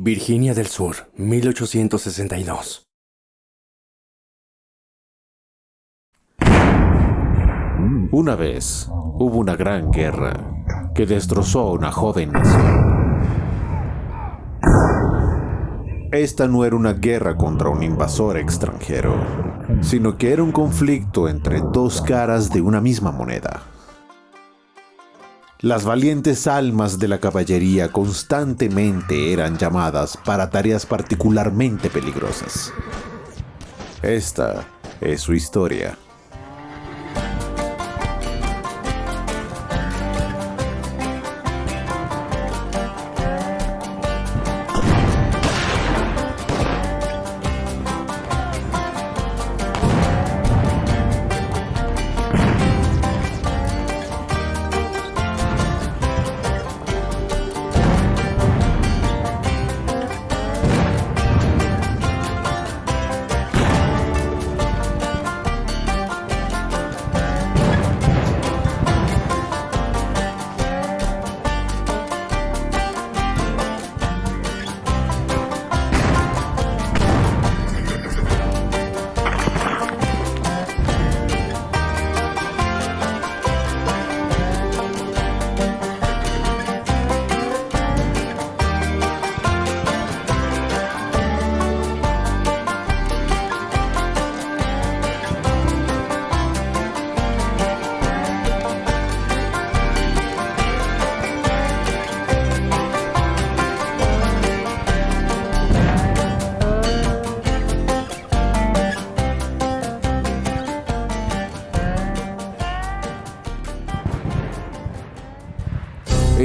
Virginia del Sur, 1862. Una vez hubo una gran guerra que destrozó a una joven nación. Esta no era una guerra contra un invasor extranjero, sino que era un conflicto entre dos caras de una misma moneda. Las valientes almas de la caballería constantemente eran llamadas para tareas particularmente peligrosas. Esta es su historia.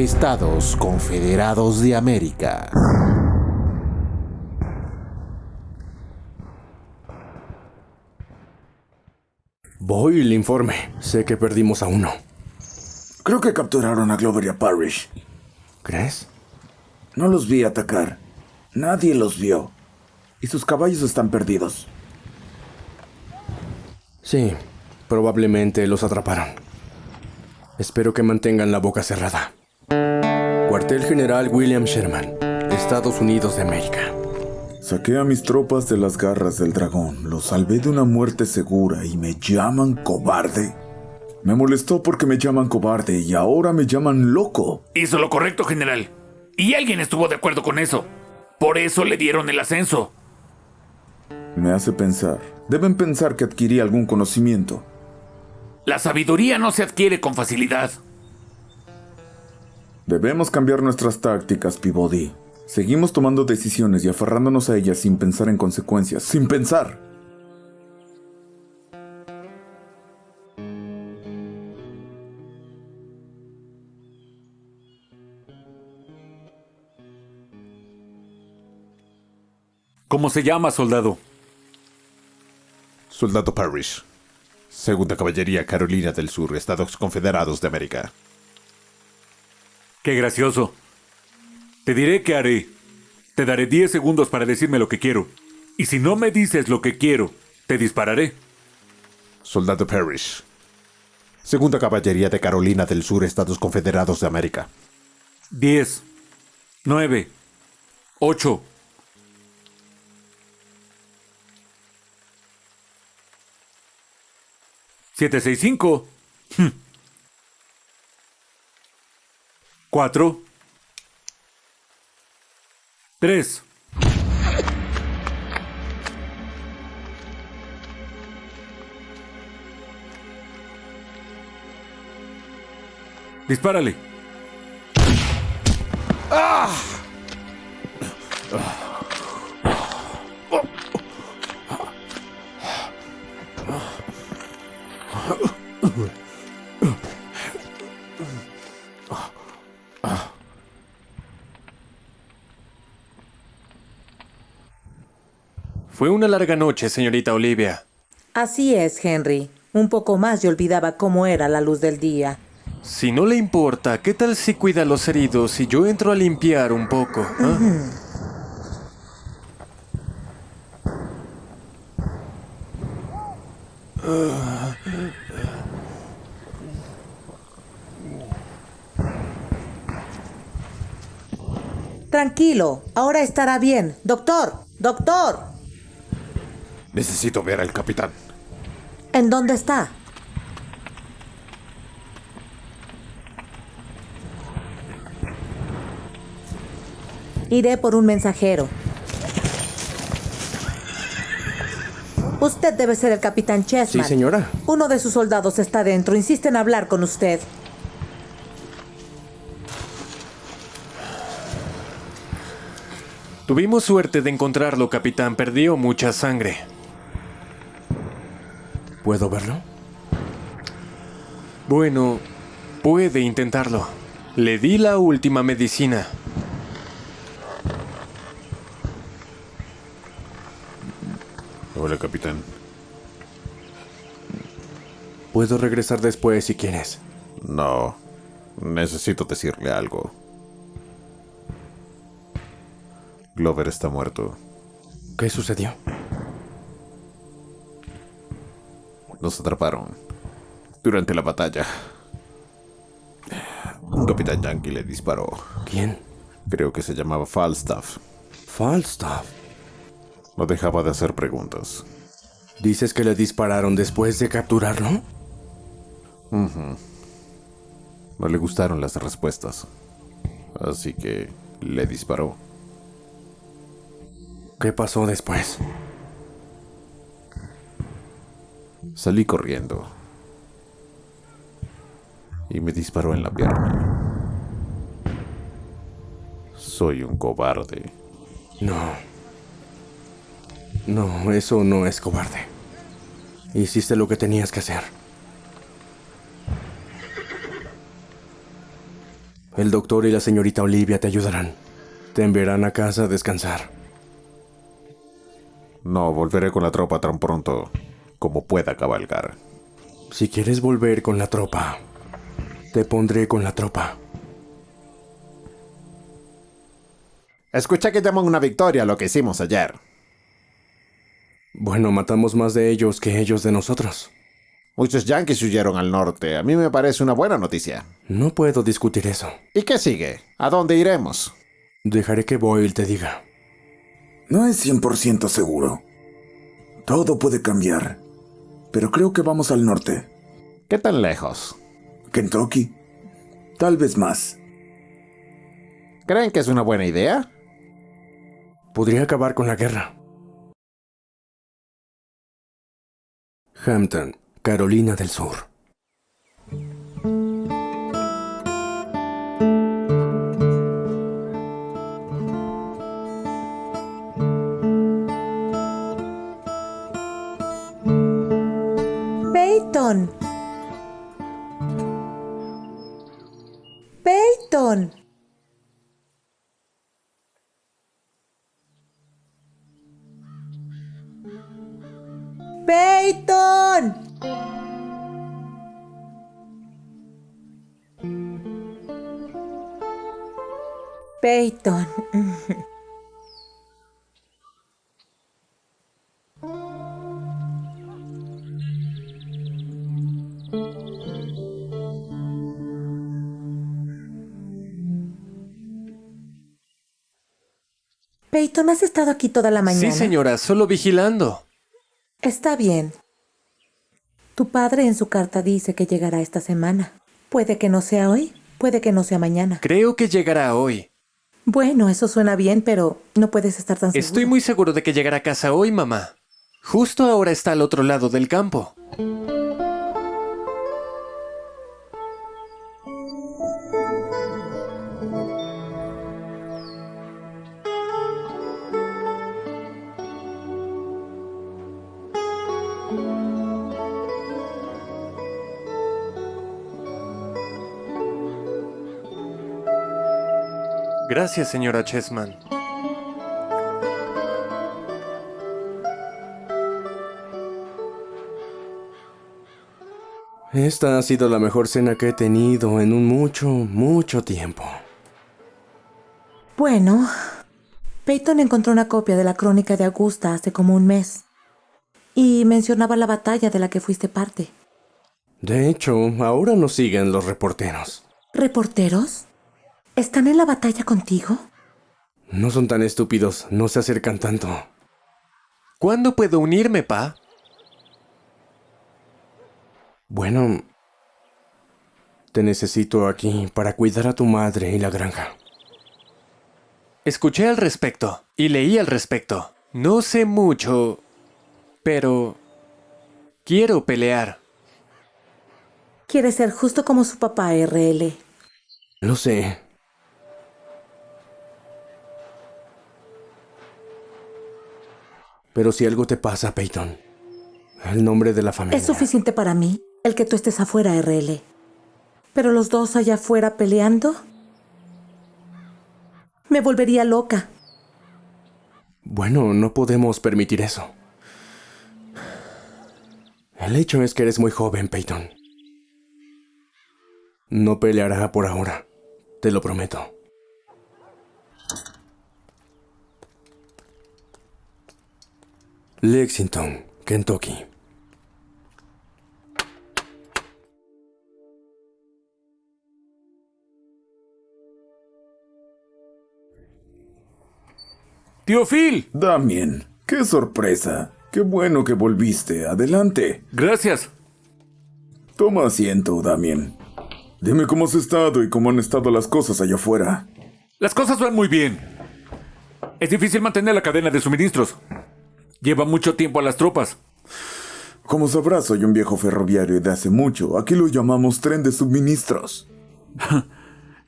Estados Confederados de América. Voy el informe. Sé que perdimos a uno. Creo que capturaron a Glover y a Parrish. ¿Crees? No los vi atacar. Nadie los vio. Y sus caballos están perdidos. Sí, probablemente los atraparon. Espero que mantengan la boca cerrada. Cuartel General William Sherman, Estados Unidos de América. Saqué a mis tropas de las garras del dragón. Los salvé de una muerte segura y me llaman cobarde. Me molestó porque me llaman cobarde y ahora me llaman loco. Hizo lo correcto, general. Y alguien estuvo de acuerdo con eso. Por eso le dieron el ascenso. Me hace pensar. Deben pensar que adquirí algún conocimiento. La sabiduría no se adquiere con facilidad. Debemos cambiar nuestras tácticas, Peabody. Seguimos tomando decisiones y aferrándonos a ellas sin pensar en consecuencias. ¡Sin pensar! ¿Cómo se llama, soldado? Soldado Parrish. Segunda Caballería Carolina del Sur, Estados Confederados de América. Qué gracioso. Te diré qué haré. Te daré 10 segundos para decirme lo que quiero. Y si no me dices lo que quiero, te dispararé. Soldado Parrish. Segunda Caballería de Carolina del Sur, Estados Confederados de América. 10, 9, 8. Siete, 6, 5. 4, 3. Dispárale. Fue una larga noche, señorita Olivia. Así es, Henry. Un poco más y olvidaba cómo era la luz del día. Si no le importa, ¿qué tal si cuida a los heridos y yo entro a limpiar un poco? Tranquilo, ahora estará bien. Doctor, doctor. Necesito ver al capitán. ¿En dónde está? Iré por un mensajero. Usted debe ser el capitán Chessman. Sí, señora. Uno de sus soldados está dentro. Insiste en hablar con usted. Tuvimos suerte de encontrarlo, capitán. Perdió mucha sangre. ¿Puedo verlo? Bueno, puede intentarlo. Le di la última medicina. Hola, capitán. Puedo regresar después si quieres. No, necesito decirle algo. Glover está muerto. ¿Qué sucedió? Nos atraparon durante la batalla. Un capitán yankee le disparó. ¿Quién? Creo que se llamaba Falstaff. Falstaff. No dejaba de hacer preguntas. ¿Dices que le dispararon después de capturarlo? No le gustaron las respuestas. Así que le disparó. ¿Qué pasó después? Salí corriendo. Y me disparó en la pierna. Soy un cobarde. No. No, eso no es cobarde. Hiciste lo que tenías que hacer. El doctor y la señorita Olivia te ayudarán. Te enviarán a casa a descansar. No, volveré con la tropa tan pronto como pueda cabalgar. Si quieres volver con la tropa, te pondré con la tropa. Escucha que llaman una victoria lo que hicimos ayer. Bueno, matamos más de ellos que ellos de nosotros. Muchos yanquis huyeron al norte. A mí me parece una buena noticia. No puedo discutir eso. ¿Y qué sigue? ¿A dónde iremos? Dejaré que Boyle te diga. No es 100% seguro. Todo puede cambiar. Pero creo que vamos al norte. ¿Qué tan lejos? Kentucky. Tal vez más. ¿Creen que es una buena idea? Podría acabar con la guerra. Hampton, Carolina del Sur. Peyton. Peyton. Peyton. Peyton. Peyton, ¿has estado aquí toda la mañana? Sí, señora, solo vigilando. Está bien. Tu padre en su carta dice que llegará esta semana. Puede que no sea hoy, puede que no sea mañana. Creo que llegará hoy. Bueno, eso suena bien, pero no puedes estar tan seguro. Estoy muy seguro de que llegará a casa hoy, mamá. Justo ahora está al otro lado del campo. Gracias, señora Chessman. Esta ha sido la mejor cena que he tenido en un mucho tiempo. Bueno, Peyton encontró una copia de la crónica de Augusta hace como un mes. Y mencionaba la batalla de la que fuiste parte. De hecho, ahora nos siguen los reporteros. ¿Reporteros? ¿Están en la batalla contigo? No son tan estúpidos, no se acercan tanto. ¿Cuándo puedo unirme, pa? Bueno, te necesito aquí para cuidar a tu madre y la granja. Escuché al respecto y leí al respecto. No sé mucho, pero quiero pelear. Quiere ser justo como su papá, RL. Lo sé. Pero si algo te pasa, Peyton, el nombre de la familia... Es suficiente para mí el que tú estés afuera, RL. Pero los dos allá afuera peleando... me volvería loca. Bueno, no podemos permitir eso. El hecho es que eres muy joven, Peyton. No peleará por ahora, te lo prometo. Lexington, Kentucky. ¡Tío Phil! Damien, qué sorpresa. Qué bueno que volviste. Adelante. Gracias. Toma asiento, Damien. Dime cómo has estado y cómo han estado las cosas allá afuera. Las cosas van muy bien. Es difícil mantener la cadena de suministros. Lleva mucho tiempo a las tropas. Como sabrás, soy un viejo ferroviario de hace mucho. Aquí lo llamamos tren de suministros.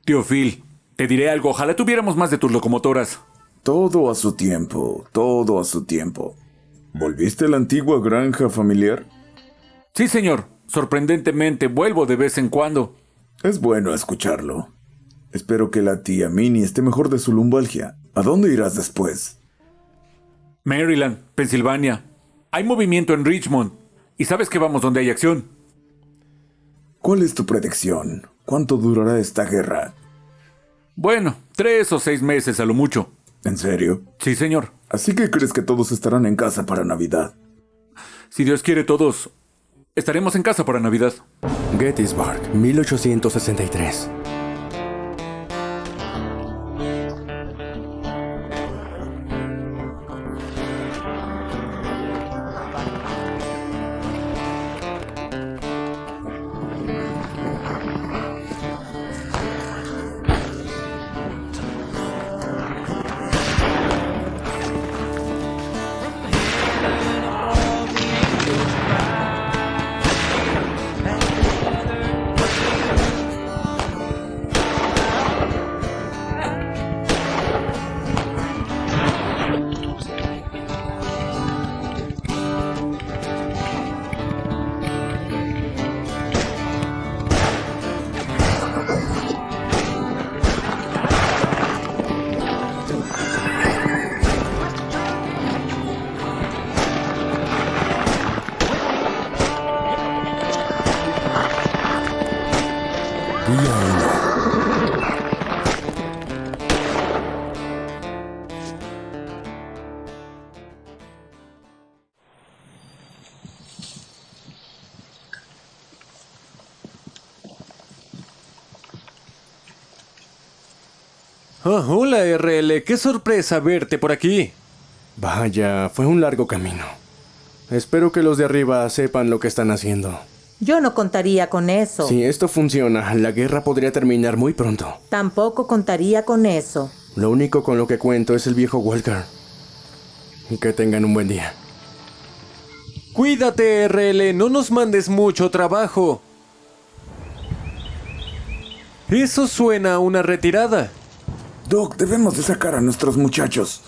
Tío Phil, te diré algo. Ojalá tuviéramos más de tus locomotoras. Todo a su tiempo, todo a su tiempo. ¿Volviste a la antigua granja familiar? Sí, señor. Sorprendentemente, vuelvo de vez en cuando. Es bueno escucharlo. Espero que la tía Minnie esté mejor de su lumbalgia. ¿A dónde irás después? Maryland, Pensilvania. Hay movimiento en Richmond. Y sabes que vamos donde hay acción. ¿Cuál es tu predicción? ¿Cuánto durará esta guerra? Bueno, 3 o 6 meses a lo mucho. ¿En serio? Sí, señor. ¿Así que crees que todos estarán en casa para Navidad? Si Dios quiere, todos estaremos en casa para Navidad. Gettysburg, 1863. Oh, hola, RL. Qué sorpresa verte por aquí. Vaya, fue un largo camino. Espero que los de arriba sepan lo que están haciendo. Yo no contaría con eso. Si esto funciona, la guerra podría terminar muy pronto. Tampoco contaría con eso. Lo único con lo que cuento es el viejo Walker. Y que tengan un buen día. Cuídate, RL. No nos mandes mucho trabajo. Eso suena a una retirada. Doc, debemos de sacar a nuestros muchachos.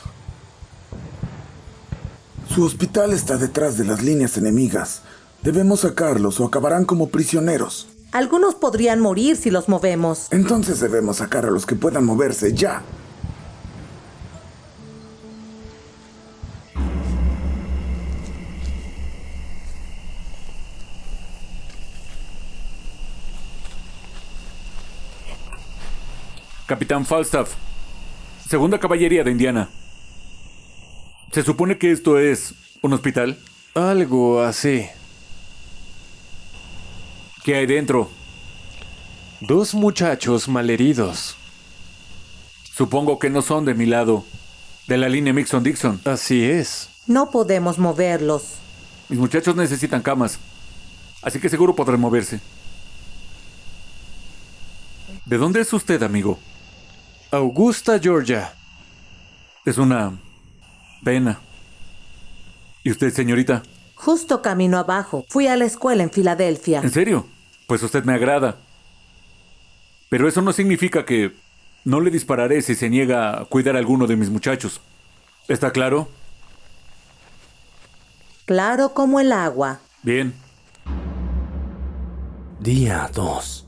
Su hospital está detrás de las líneas enemigas. Debemos sacarlos o acabarán como prisioneros. Algunos podrían morir si los movemos. Entonces debemos sacar a los que puedan moverse ya. Capitán Falstaff, Segunda Caballería de Indiana. ¿Se supone que esto es un hospital? Algo así. ¿Qué hay dentro? 2 muchachos malheridos. Supongo que no son de mi lado, de la línea Mixon-Dixon. Así es. No podemos moverlos. Mis muchachos necesitan camas, así que seguro podrán moverse. ¿De dónde es usted, amigo? Augusta, Georgia. Es una pena. ¿Y usted, señorita? Justo camino abajo. Fui a la escuela en Filadelfia. ¿En serio? Pues usted me agrada. Pero eso no significa que no le dispararé si se niega a cuidar a alguno de mis muchachos. ¿Está claro? Claro como el agua. Bien. Día 2.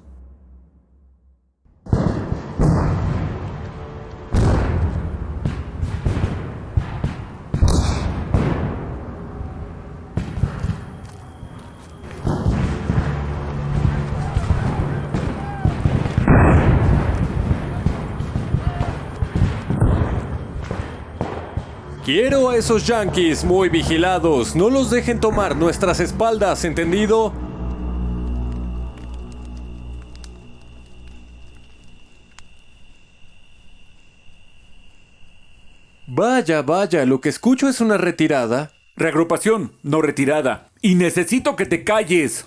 Quiero a esos yankees muy vigilados. No los dejen tomar nuestras espaldas, ¿entendido? Vaya, vaya, lo que escucho es una retirada. Reagrupación, no retirada. Y necesito que te calles.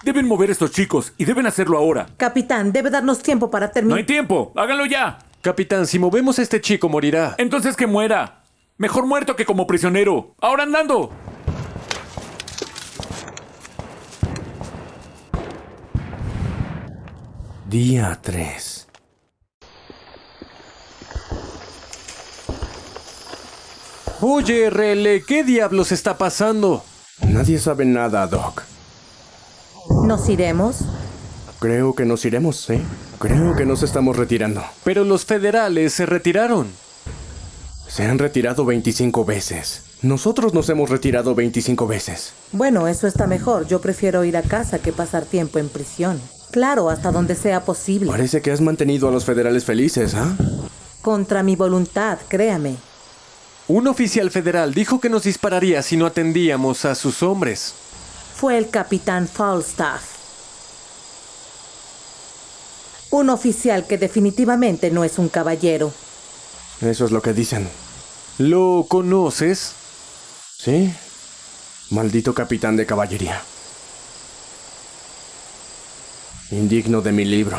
Deben mover a estos chicos y deben hacerlo ahora. Capitán, debe darnos tiempo para No terminar. hay tiempo. Háganlo ya. Capitán, si movemos a este chico morirá. Entonces que muera. Mejor muerto que como prisionero. Ahora andando. Día 3. Oye, RL, ¿qué diablos está pasando? Nadie sabe nada, Doc. ¿Nos iremos? Creo que nos iremos, ¿sí? Creo que nos estamos retirando. Pero los federales se retiraron. Se han retirado 25 veces. Nosotros nos hemos retirado 25 veces. Bueno, eso está mejor. Yo prefiero ir a casa que pasar tiempo en prisión. Claro, hasta donde sea posible. Parece que has mantenido a los federales felices, ¿ah? Contra mi voluntad, créame. Un oficial federal dijo que nos dispararía si no atendíamos a sus hombres. Fue el capitán Falstaff. Un oficial que definitivamente no es un caballero. Eso es lo que dicen. ¿Lo conoces? ¿Sí? Maldito capitán de caballería. Indigno de mi libro.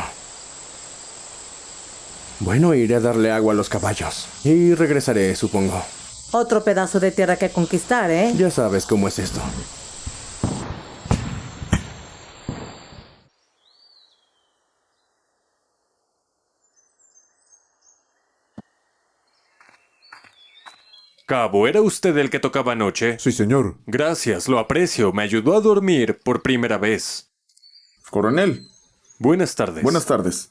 Bueno, iré a darle agua a los caballos. Y regresaré, supongo. Otro pedazo de tierra que conquistar, ¿eh? Ya sabes cómo es esto. Cabo, ¿era usted el que tocaba anoche? Sí, señor. Gracias, lo aprecio. Me ayudó a dormir por primera vez. Coronel, Buenas tardes. buenas tardes.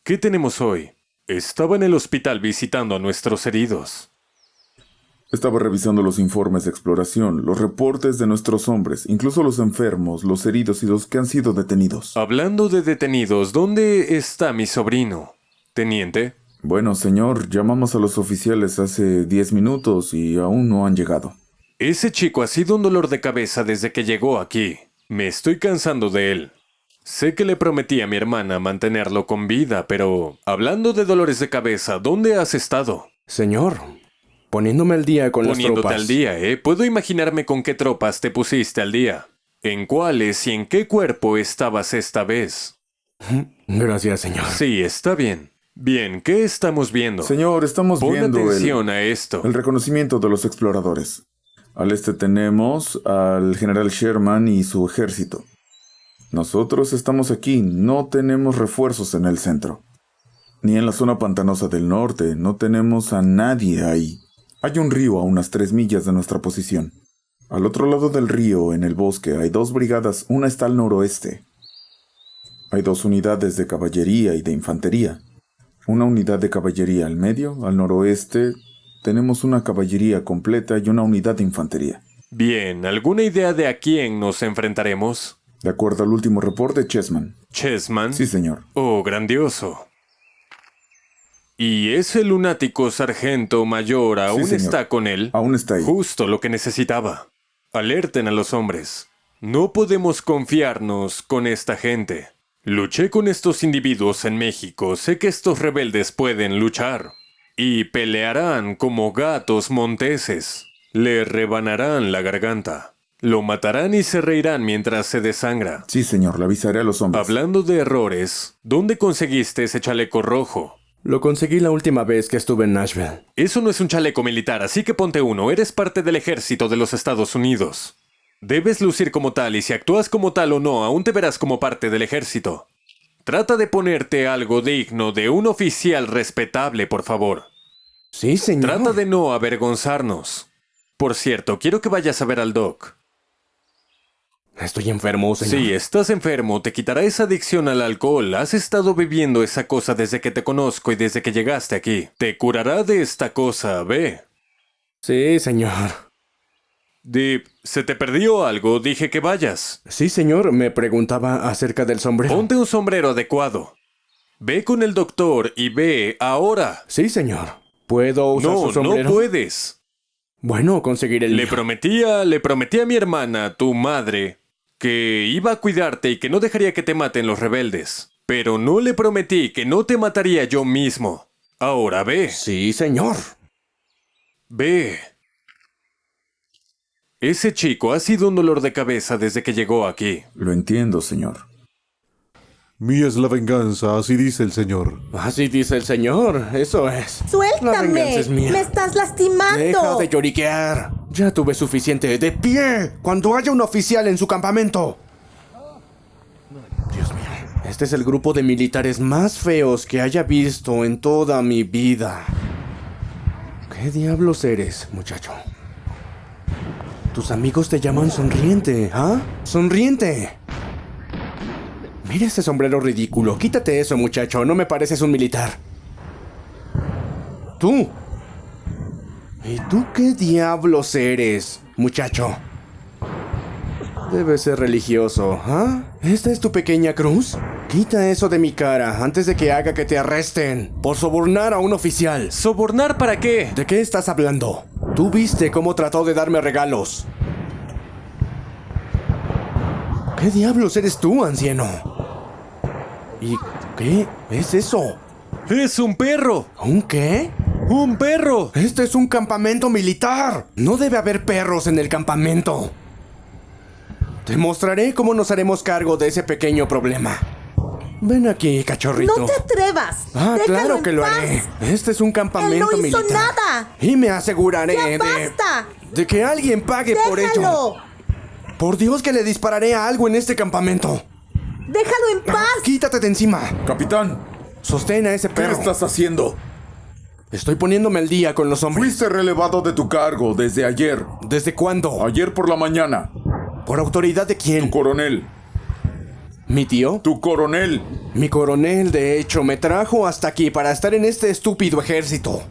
¿Qué tenemos hoy? Estaba en el hospital visitando a nuestros heridos. Estaba revisando los informes de exploración, los reportes de nuestros hombres, incluso los enfermos, los heridos y los que han sido detenidos. Hablando de detenidos, ¿dónde está mi sobrino? Teniente. Bueno, señor, llamamos a los oficiales hace 10 minutos y aún no han llegado. Ese chico ha sido un dolor de cabeza desde que llegó aquí. Me estoy cansando de él. Sé que le prometí a mi hermana mantenerlo con vida, pero hablando de dolores de cabeza, ¿dónde has estado? Señor, poniéndome al día con las Poniéndote tropas. al día, ¿eh? Puedo imaginarme con qué tropas te pusiste al día. ¿En cuáles y en qué cuerpo estabas esta vez? Gracias, señor. Sí, está bien. Bien, ¿qué estamos viendo? Señor, estamos Pon viendo atención a esto. el reconocimiento de los exploradores. Al este tenemos al general Sherman y su ejército. Nosotros estamos aquí, no tenemos refuerzos en el centro. Ni en la zona pantanosa del norte, no tenemos a nadie ahí. Hay un río a unas 3 millas de nuestra posición. Al otro lado del río, en el bosque, hay 2 brigadas, una está al noroeste. Hay 2 unidades de caballería y de infantería. Una unidad de caballería al medio, al noroeste, tenemos una caballería completa y una unidad de infantería. Bien, ¿alguna idea de a quién nos enfrentaremos? De acuerdo al último reporte, Chessman. ¿Chessman? Sí, señor. Oh, grandioso. ¿Y ese lunático sargento mayor aún señor. está con él? Aún está ahí. Justo lo que necesitaba. Alerten a los hombres. No podemos confiarnos con esta gente. Luché con estos individuos en México. Sé que estos rebeldes pueden luchar. Y pelearán como gatos monteses. Le rebanarán la garganta. Lo matarán y se reirán mientras se desangra. Sí, señor, le avisaré a los hombres. Hablando de errores, ¿dónde conseguiste ese chaleco rojo? Lo conseguí la última vez que estuve en Nashville. Eso no es un chaleco militar, así que ponte uno. Eres parte del ejército de los Estados Unidos. Debes lucir como tal, y si actúas como tal o no, aún te verás como parte del ejército. Trata de ponerte algo digno de un oficial respetable, por favor. Sí, señor. Trata de no avergonzarnos. Por cierto, quiero que vayas a ver al doc. Estoy enfermo, señor. Sí, estás enfermo. Te quitará esa adicción al alcohol. Has estado bebiendo esa cosa desde que te conozco y desde que llegaste aquí. Te curará de esta cosa, ve. Sí, señor. Deep, ¿se te perdió algo? Dije que vayas. Sí, señor. Me preguntaba acerca del sombrero. Ponte un sombrero adecuado. Ve con el doctor y ve ahora. Sí, señor. ¿Puedo usar su sombrero? No puedes. Bueno, conseguiré el Le mío. prometí a mi hermana, tu madre, que iba a cuidarte y que no dejaría que te maten los rebeldes. Pero no le prometí que no te mataría yo mismo. Ahora ve. Sí, señor. Ve. Ese chico ha sido un dolor de cabeza desde que llegó aquí. Lo entiendo, señor. Mía es la venganza, así dice el Señor. Así dice el señor. Eso es. La ¡Suéltame! venganza es mía. ¡Me estás lastimando! Deja de lloriquear. Ya tuve suficiente. ¡De pie! Cuando haya un oficial en su campamento. Dios mío. Este es el grupo de militares más feos que haya visto en toda mi vida. ¿Qué diablos eres, muchacho? Tus amigos te llaman Sonriente, ¿ah? ¡Sonriente! Mira ese sombrero ridículo. Quítate eso, muchacho. No me pareces un militar. ¡Tú! ¿Y tú qué diablos eres, muchacho? Debes ser religioso, ¿ah? ¿Esta es tu pequeña cruz? Quita eso de mi cara antes de que haga que te arresten por sobornar a un oficial. ¿Sobornar para qué? ¿De qué estás hablando? Tú viste cómo trató de darme regalos. ¿Qué diablos eres tú, anciano? ¿Y qué es eso? ¡Es un perro! ¿Un qué? ¡Un perro! ¡Este es un campamento militar! No debe haber perros en el campamento. Te mostraré cómo nos haremos cargo de ese pequeño problema. Ven aquí, cachorrito. ¡No te atrevas! Ah, ¡Déjalo claro en que lo paz! haré. Este es un campamento ¡Él no hizo militar. nada! Y me aseguraré ¡Ya basta! de que alguien pague por ello. ¡Déjalo! Por Dios que le dispararé a algo en este campamento. ¡Déjalo en paz! Quítate de encima. Capitán, Sostén a ese ¿qué perro. estás haciendo? Estoy poniéndome al día con los hombres. Fuiste relevado de tu cargo desde ayer. ¿Desde cuándo? Ayer por la mañana. ¿Por autoridad de quién? Coronel. ¿Mi tío? Tu coronel. Mi coronel, de hecho, me trajo hasta aquí para estar en este estúpido ejército.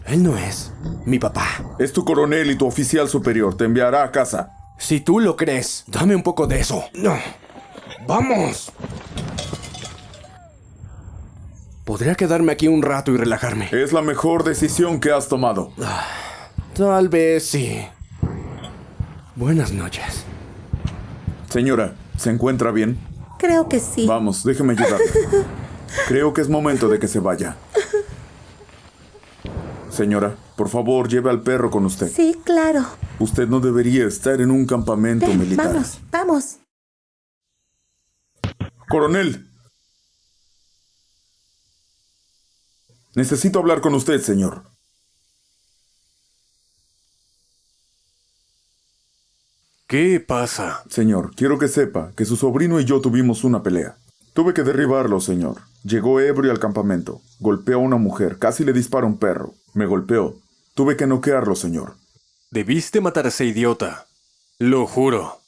Él no es mi papá. Es tu coronel y tu oficial superior. Te enviará a casa. Si tú lo crees, dame un poco de eso. No. ¡Vamos! Podría quedarme aquí un rato y relajarme. Es la mejor decisión que has tomado. Tal vez sí. Buenas noches. Señora, ¿se encuentra bien? Creo que sí. Vamos, déjeme ayudarle. Creo que es momento de que se vaya. Señora, por favor, lleve al perro con usted. Sí, claro. Usted no debería estar en un campamento Ven, militar. vamos, vamos. Coronel. Necesito hablar con usted, señor. ¿Qué pasa? Señor, quiero que sepa que su sobrino y yo tuvimos una pelea. Tuve que derribarlo, señor. Llegó ebrio al campamento. Golpeó a una mujer. Casi le dispara a un perro. Me golpeó. Tuve que noquearlo, señor. Debiste matar a ese idiota. Lo juro.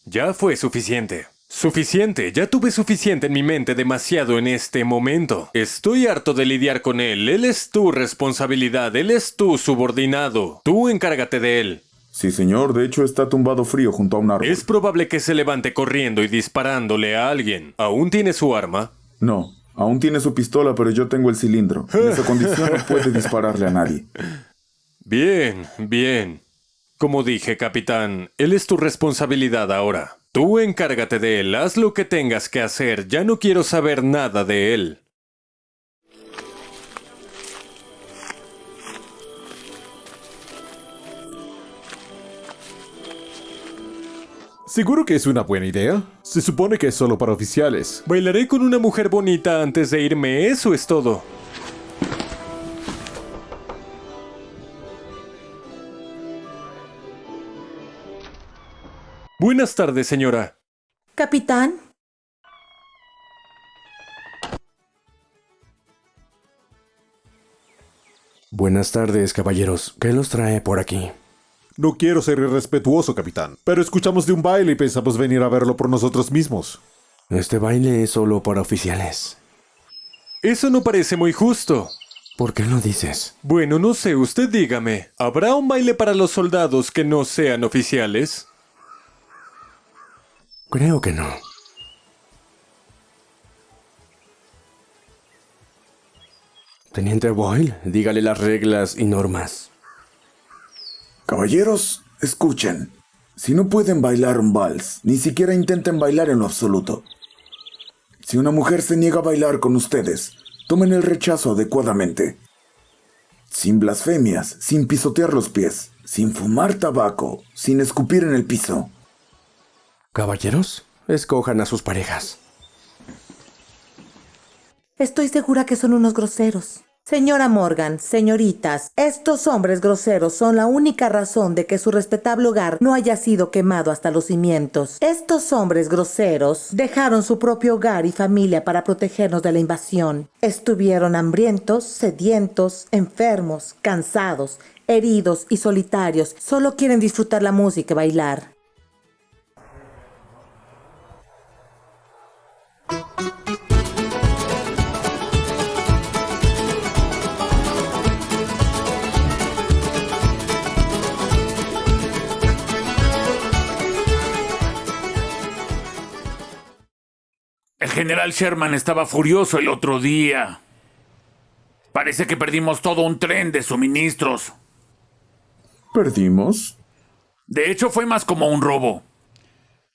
Ya fue suficiente. Suficiente. Ya tuve suficiente en mi mente, demasiado en este momento. Estoy harto de lidiar con él. Él es tu responsabilidad. Él es tu subordinado. Tú encárgate de él. Sí, señor. De hecho, está tumbado frío junto a un árbol. Es probable que se levante corriendo y disparándole a alguien. ¿Aún tiene su arma? No. Aún tiene su pistola, pero yo tengo el cilindro. En esa condición no puede dispararle a nadie. Bien, bien. Como dije, capitán, él es tu responsabilidad ahora. Tú encárgate de él, haz lo que tengas que hacer, ya no quiero saber nada de él. ¿Seguro que es una buena idea? Se supone que es solo para oficiales. Bailaré con una mujer bonita antes de irme, eso es todo. Buenas tardes, señora. Capitán, Buenas tardes, caballeros. ¿Qué los trae por aquí? No quiero ser irrespetuoso, capitán, pero escuchamos de un baile y pensamos venir a verlo por nosotros mismos. Este baile es solo para oficiales. Eso no parece muy justo. ¿Por qué lo dices? Bueno, no sé, usted dígame. ¿Habrá un baile para los soldados que no sean oficiales? Creo que no. Teniente Boyle, dígale las reglas y normas. Caballeros, escuchen. Si no pueden bailar un vals, ni siquiera intenten bailar en lo absoluto. Si una mujer se niega a bailar con ustedes, tomen el rechazo adecuadamente. Sin blasfemias, sin pisotear los pies, sin fumar tabaco, sin escupir en el piso. Caballeros, escojan a sus parejas. estoy segura que son unos groseros. Señora Morgan, señoritas, estos hombres groseros son la única razón de que su respetable hogar no haya sido quemado hasta los cimientos. Estos hombres groseros dejaron su propio hogar y familia para protegernos de la invasión. Estuvieron hambrientos, sedientos, enfermos, cansados, heridos y solitarios. Solo quieren disfrutar la música y bailar. El general Sherman estaba furioso el otro día. Parece que perdimos todo un tren de suministros. ¿Perdimos? De hecho, fue más como un robo.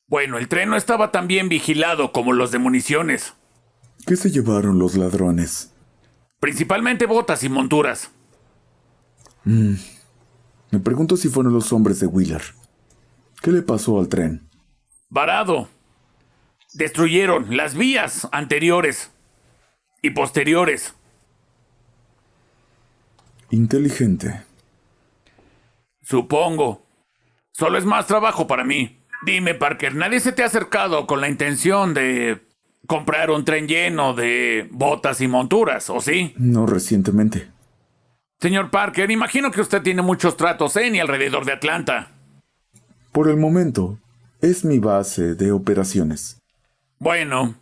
Bueno, el tren no estaba tan bien vigilado como los de municiones. ¿Qué se llevaron los ladrones? Principalmente botas y monturas. Me pregunto si fueron los hombres de Wheeler. ¿Qué le pasó al tren? Varado. Destruyeron las vías anteriores y posteriores. Inteligente. Supongo. Solo es más trabajo para mí. Dime, Parker, ¿nadie se te ha acercado con la intención de comprar un tren lleno de botas y monturas, o sí? No recientemente. Señor Parker, imagino que usted tiene muchos tratos en y alrededor de Atlanta. Por el momento, es mi base de operaciones. Bueno,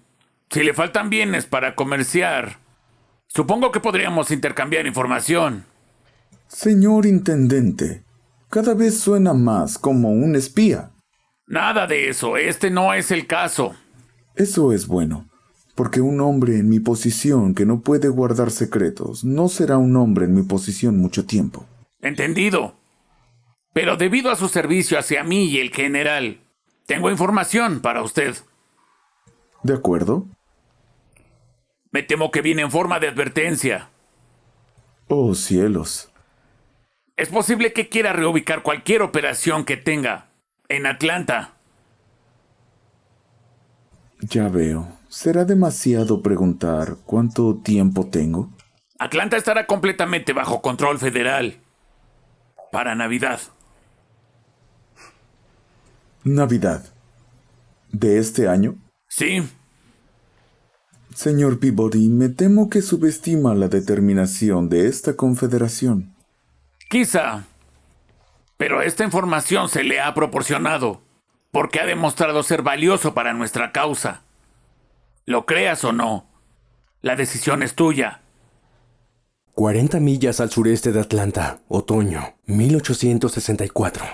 si le faltan bienes para comerciar, supongo que podríamos intercambiar información. Señor Intendente, cada vez suena más como un espía. Nada de eso, este no es el caso. Eso es bueno, porque un hombre en mi posición que no puede guardar secretos no será un hombre en mi posición mucho tiempo. Entendido. Pero debido a su servicio hacia mí y el general, tengo información para usted. ¿De acuerdo? Me temo que viene en forma de advertencia. Oh, cielos. Es posible que quiera reubicar cualquier operación que tenga en Atlanta. Ya veo. ¿Será demasiado preguntar cuánto tiempo tengo? Atlanta estará completamente bajo control federal. Para Navidad. Navidad. ¿De este año? Sí. Señor Peabody, me temo que subestima la determinación de esta confederación. Quizá. Pero esta información se le ha proporcionado porque ha demostrado ser valioso para nuestra causa. Lo creas o no, la decisión es tuya. 40 millas al sureste de Atlanta, otoño, 1864.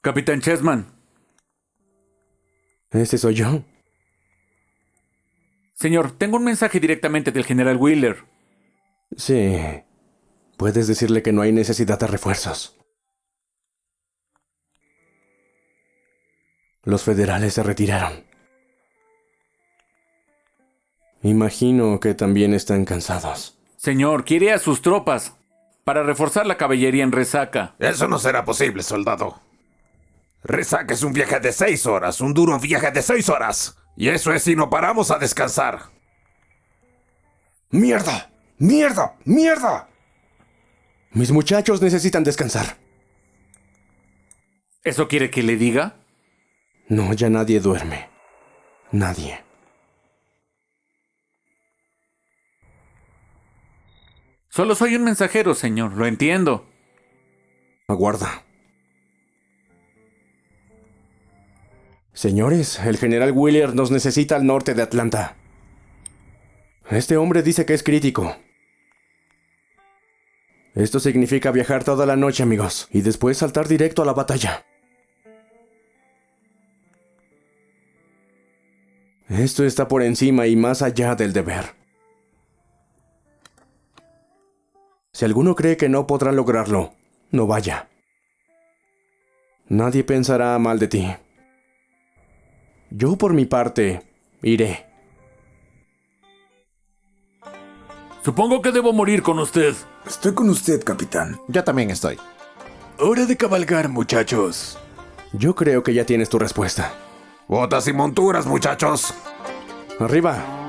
Capitán Chessman. ¿Ese soy yo? Señor, tengo un mensaje directamente del general Wheeler. Sí. Puedes decirle que no hay necesidad de refuerzos. Los federales se retiraron. Imagino que también están cansados. Señor, quiere a sus tropas para reforzar la caballería en Resaca. Eso no será posible, soldado. Resaca es un viaje de 6 horas, un duro viaje de 6 horas. Y eso es si no paramos a descansar. ¡Mierda! ¡Mierda! ¡Mierda! Mis muchachos necesitan descansar. ¿Eso quiere que le diga? No, ya nadie duerme. Nadie. Solo soy un mensajero, señor, lo entiendo. Aguarda. Señores, el general Wheeler nos necesita al norte de Atlanta. Este hombre dice que es crítico. Esto significa viajar toda la noche, amigos, y después saltar directo a la batalla. Esto está por encima y más allá del deber. Si alguno cree que no podrá lograrlo, no vaya. Nadie pensará mal de ti. Yo, por mi parte, iré. Supongo que debo morir con usted. Estoy con usted, capitán. Yo también estoy. Hora de cabalgar, muchachos. Yo creo que ya tienes tu respuesta. Botas y monturas, muchachos. ¡Arriba!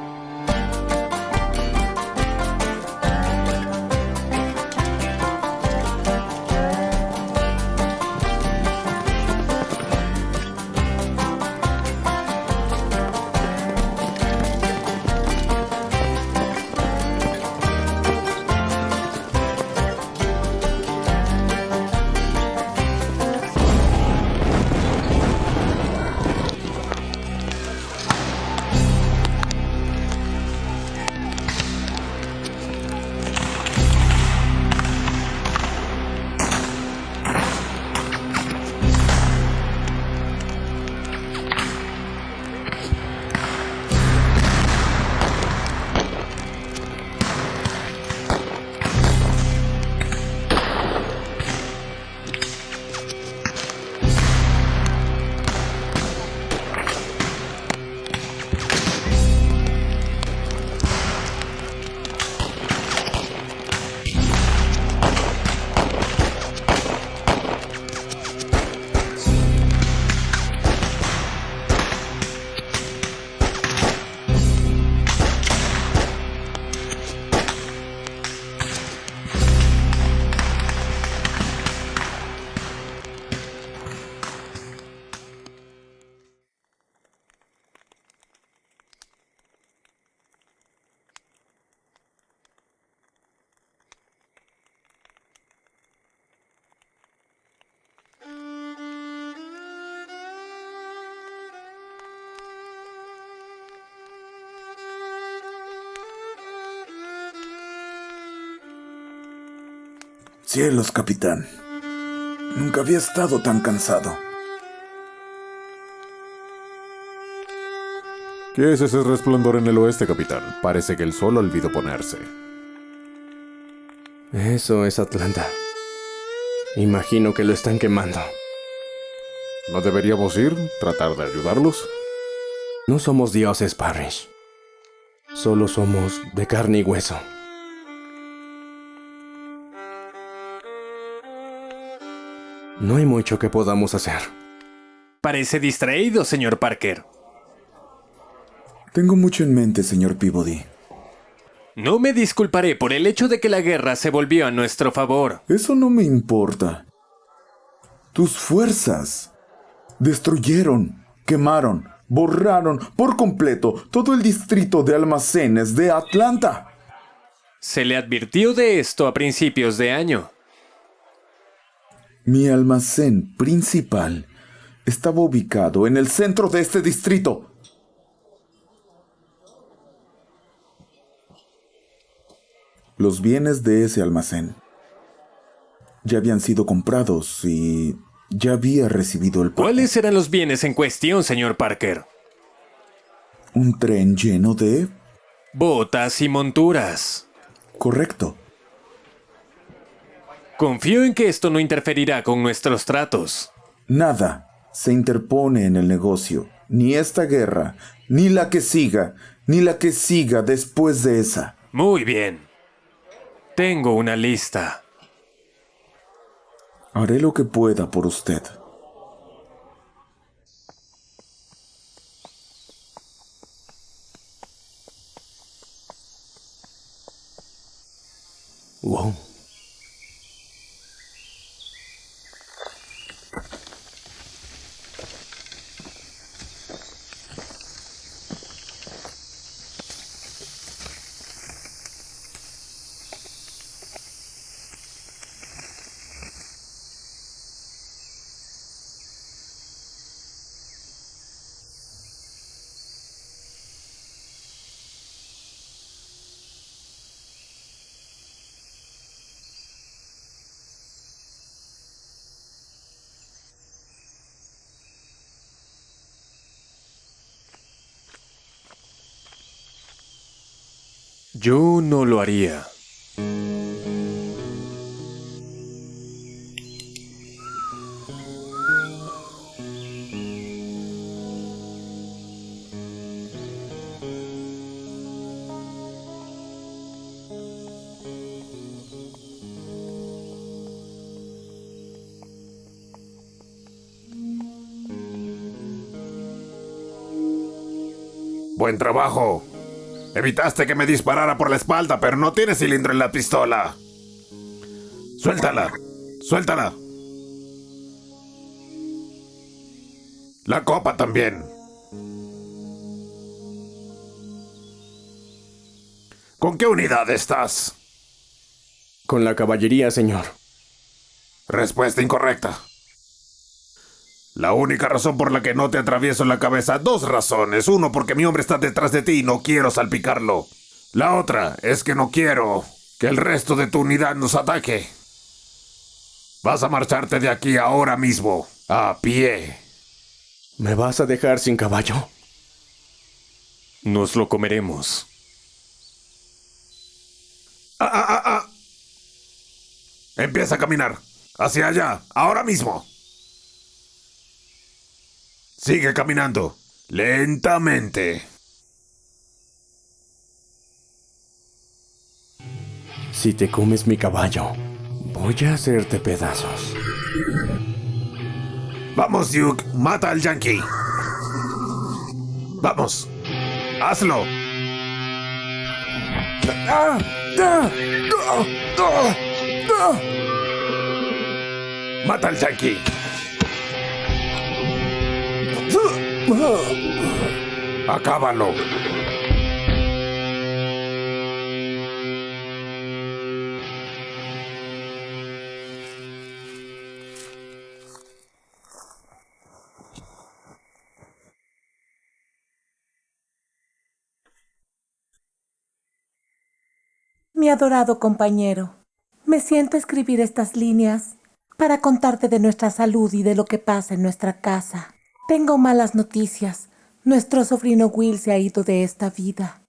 Cielos, capitán. Nunca había estado tan cansado. ¿Qué es ese resplandor en el oeste, capitán? Parece que el sol olvidó ponerse. Eso es Atlanta. Imagino que lo están quemando. ¿No deberíamos ir? ¿Tratar de ayudarlos? No somos dioses, Parrish. Solo somos de carne y hueso. No hay mucho que podamos hacer. Parece distraído, señor Parker. Tengo mucho en mente, señor Peabody. No me disculparé por el hecho de que la guerra se volvió a nuestro favor. Eso no me importa. Tus fuerzas destruyeron, quemaron, borraron por completo todo el distrito de almacenes de Atlanta. Se le advirtió de esto a principios de año. Mi almacén principal estaba ubicado en el centro de este distrito. Los bienes de ese almacén ya habían sido comprados y Ya había recibido el pago. ¿Cuáles eran los bienes en cuestión, señor Parker? Un tren lleno de... Botas y monturas. Correcto. Confío en que esto no interferirá con nuestros tratos. Nada se interpone en el negocio. Ni esta guerra, ni la que siga, ni la que siga después de esa. Muy bien. Tengo una lista. Haré lo que pueda por usted. Wow. Yo no lo haría. Buen trabajo. Evitaste que me disparara por la espalda, pero no tiene cilindro en la pistola. Suéltala. Suéltala. La copa también. ¿Con qué unidad estás? Con la caballería, señor. Respuesta incorrecta. La única razón por la que no te atravieso la cabeza, dos razones. Uno, porque mi hombre está detrás de ti y no quiero salpicarlo. La otra es que no quiero que el resto de tu unidad nos ataque. Vas a marcharte de aquí ahora mismo, a pie. ¿Me vas a dejar sin caballo? Nos lo comeremos. Empieza a caminar. Hacia allá, ahora mismo. Sigue caminando. Lentamente. Si te comes mi caballo, voy a hacerte pedazos. Vamos, Duke. Mata al Yankee. Vamos. Hazlo. Mata al Yankee. Acábalo. Mi adorado compañero, me siento a escribir estas líneas para contarte de nuestra salud y de lo que pasa en nuestra casa. Tengo malas noticias. Nuestro sobrino Will se ha ido de esta vida.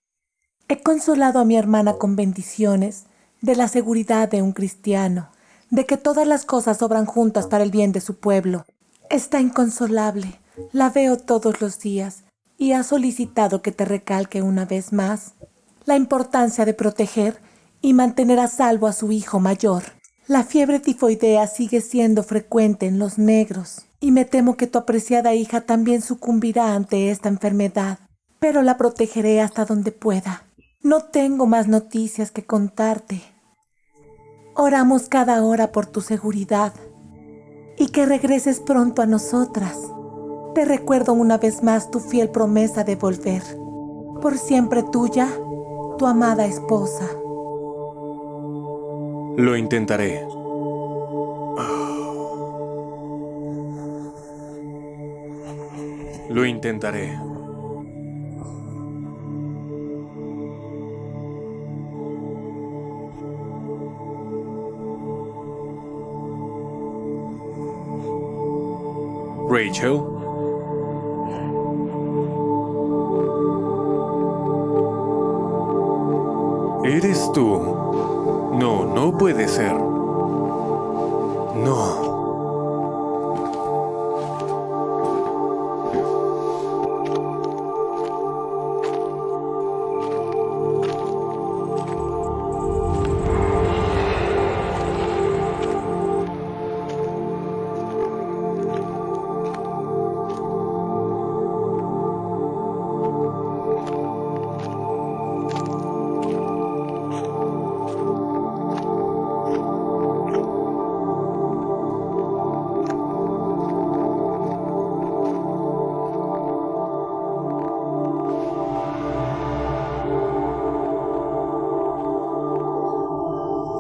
He consolado a mi hermana con bendiciones de la seguridad de un cristiano, de que todas las cosas obran juntas para el bien de su pueblo. Está inconsolable. La veo todos los días y ha solicitado que te recalque una vez más la importancia de proteger y mantener a salvo a su hijo mayor. La fiebre tifoidea sigue siendo frecuente en los negros y me temo que tu apreciada hija también sucumbirá ante esta enfermedad, pero la protegeré hasta donde pueda. No tengo más noticias que contarte. Oramos cada hora por tu seguridad y que regreses pronto a nosotras. Te recuerdo una vez más tu fiel promesa de volver. Por siempre tuya, tu amada esposa. Lo intentaré. Lo intentaré. Rachel. ¿Eres tú? No, no puede ser. No.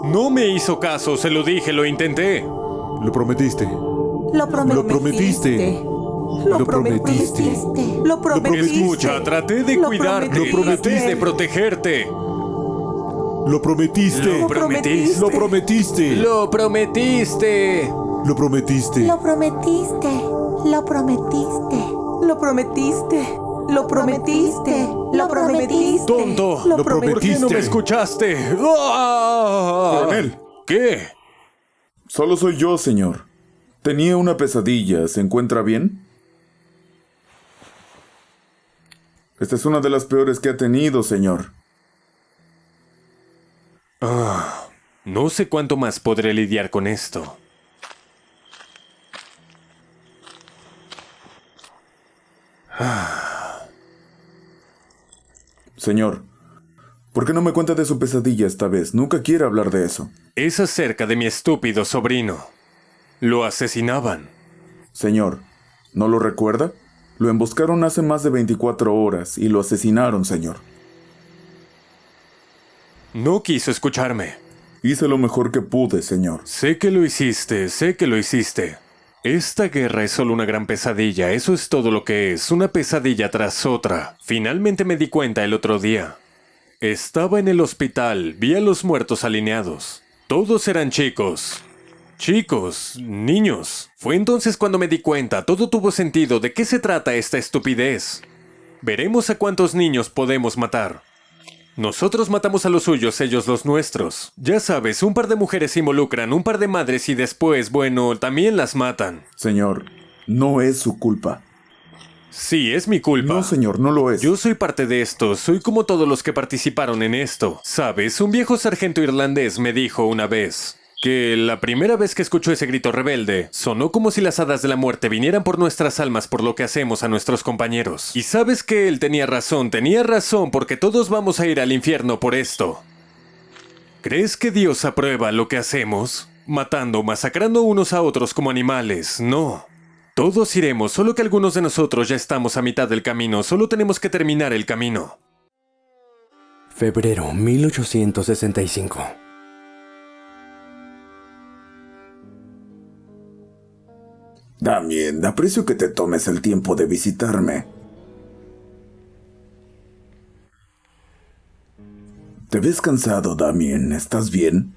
No me hizo caso, se lo dije, lo intenté. Lo prometiste. Lo prometiste. Lo prometiste. Lo prometiste. Escucha, traté de Lo cuidarte, prometiste. traté de protegerte. Lo prometiste. Lo prometiste. Lo prometiste. Lo prometiste. Lo prometiste. Lo prometiste. Lo prometiste. Lo prometiste. Lo prometiste. Lo prometiste. Tonto. Lo ¿Por qué no prometiste. me escuchaste? ¡Ah! Coronel. ¿Qué? Solo soy yo, señor. Tenía una pesadilla. ¿Se encuentra bien? Esta es una de las peores que ha tenido, señor. No sé cuánto más podré lidiar con esto. Señor, ¿por qué no me cuenta de su pesadilla esta vez? Nunca quiere hablar de eso. Es acerca de mi estúpido sobrino. Lo asesinaban. Señor, ¿no lo recuerda? Lo emboscaron hace más de 24 horas y lo asesinaron, señor. No quiso escucharme. Hice lo mejor que pude, señor. Sé que lo hiciste, sé que lo hiciste. Esta guerra es solo una gran pesadilla, eso es todo lo que es, una pesadilla tras otra. Finalmente me di cuenta el otro día. Estaba en el hospital, vi a los muertos alineados. Todos eran chicos. Chicos, niños. Fue entonces cuando me di cuenta, todo tuvo sentido. ¿De qué se trata esta estupidez? Veremos a cuántos niños podemos matar. Nosotros matamos a los suyos, ellos los nuestros. Ya sabes, un par de mujeres se involucran, un par de madres y después, bueno, también las matan. Señor, no es su culpa. Sí, es mi culpa. No, señor, no lo es. Yo soy parte de esto, soy como todos los que participaron en esto. Sabes, un viejo sargento irlandés me dijo una vez que la primera vez que escuchó ese grito rebelde, sonó como si las hadas de la muerte vinieran por nuestras almas por lo que hacemos a nuestros compañeros. Y sabes que él tenía razón porque todos vamos a ir al infierno por esto. ¿Crees que Dios aprueba lo que hacemos? Matando, masacrando unos a otros como animales, no. Todos iremos, solo que algunos de nosotros ya estamos a mitad del camino, solo tenemos que terminar el camino. Febrero 1865. Damien, aprecio que te tomes el tiempo de visitarme. Te ves cansado, Damien. ¿Estás bien?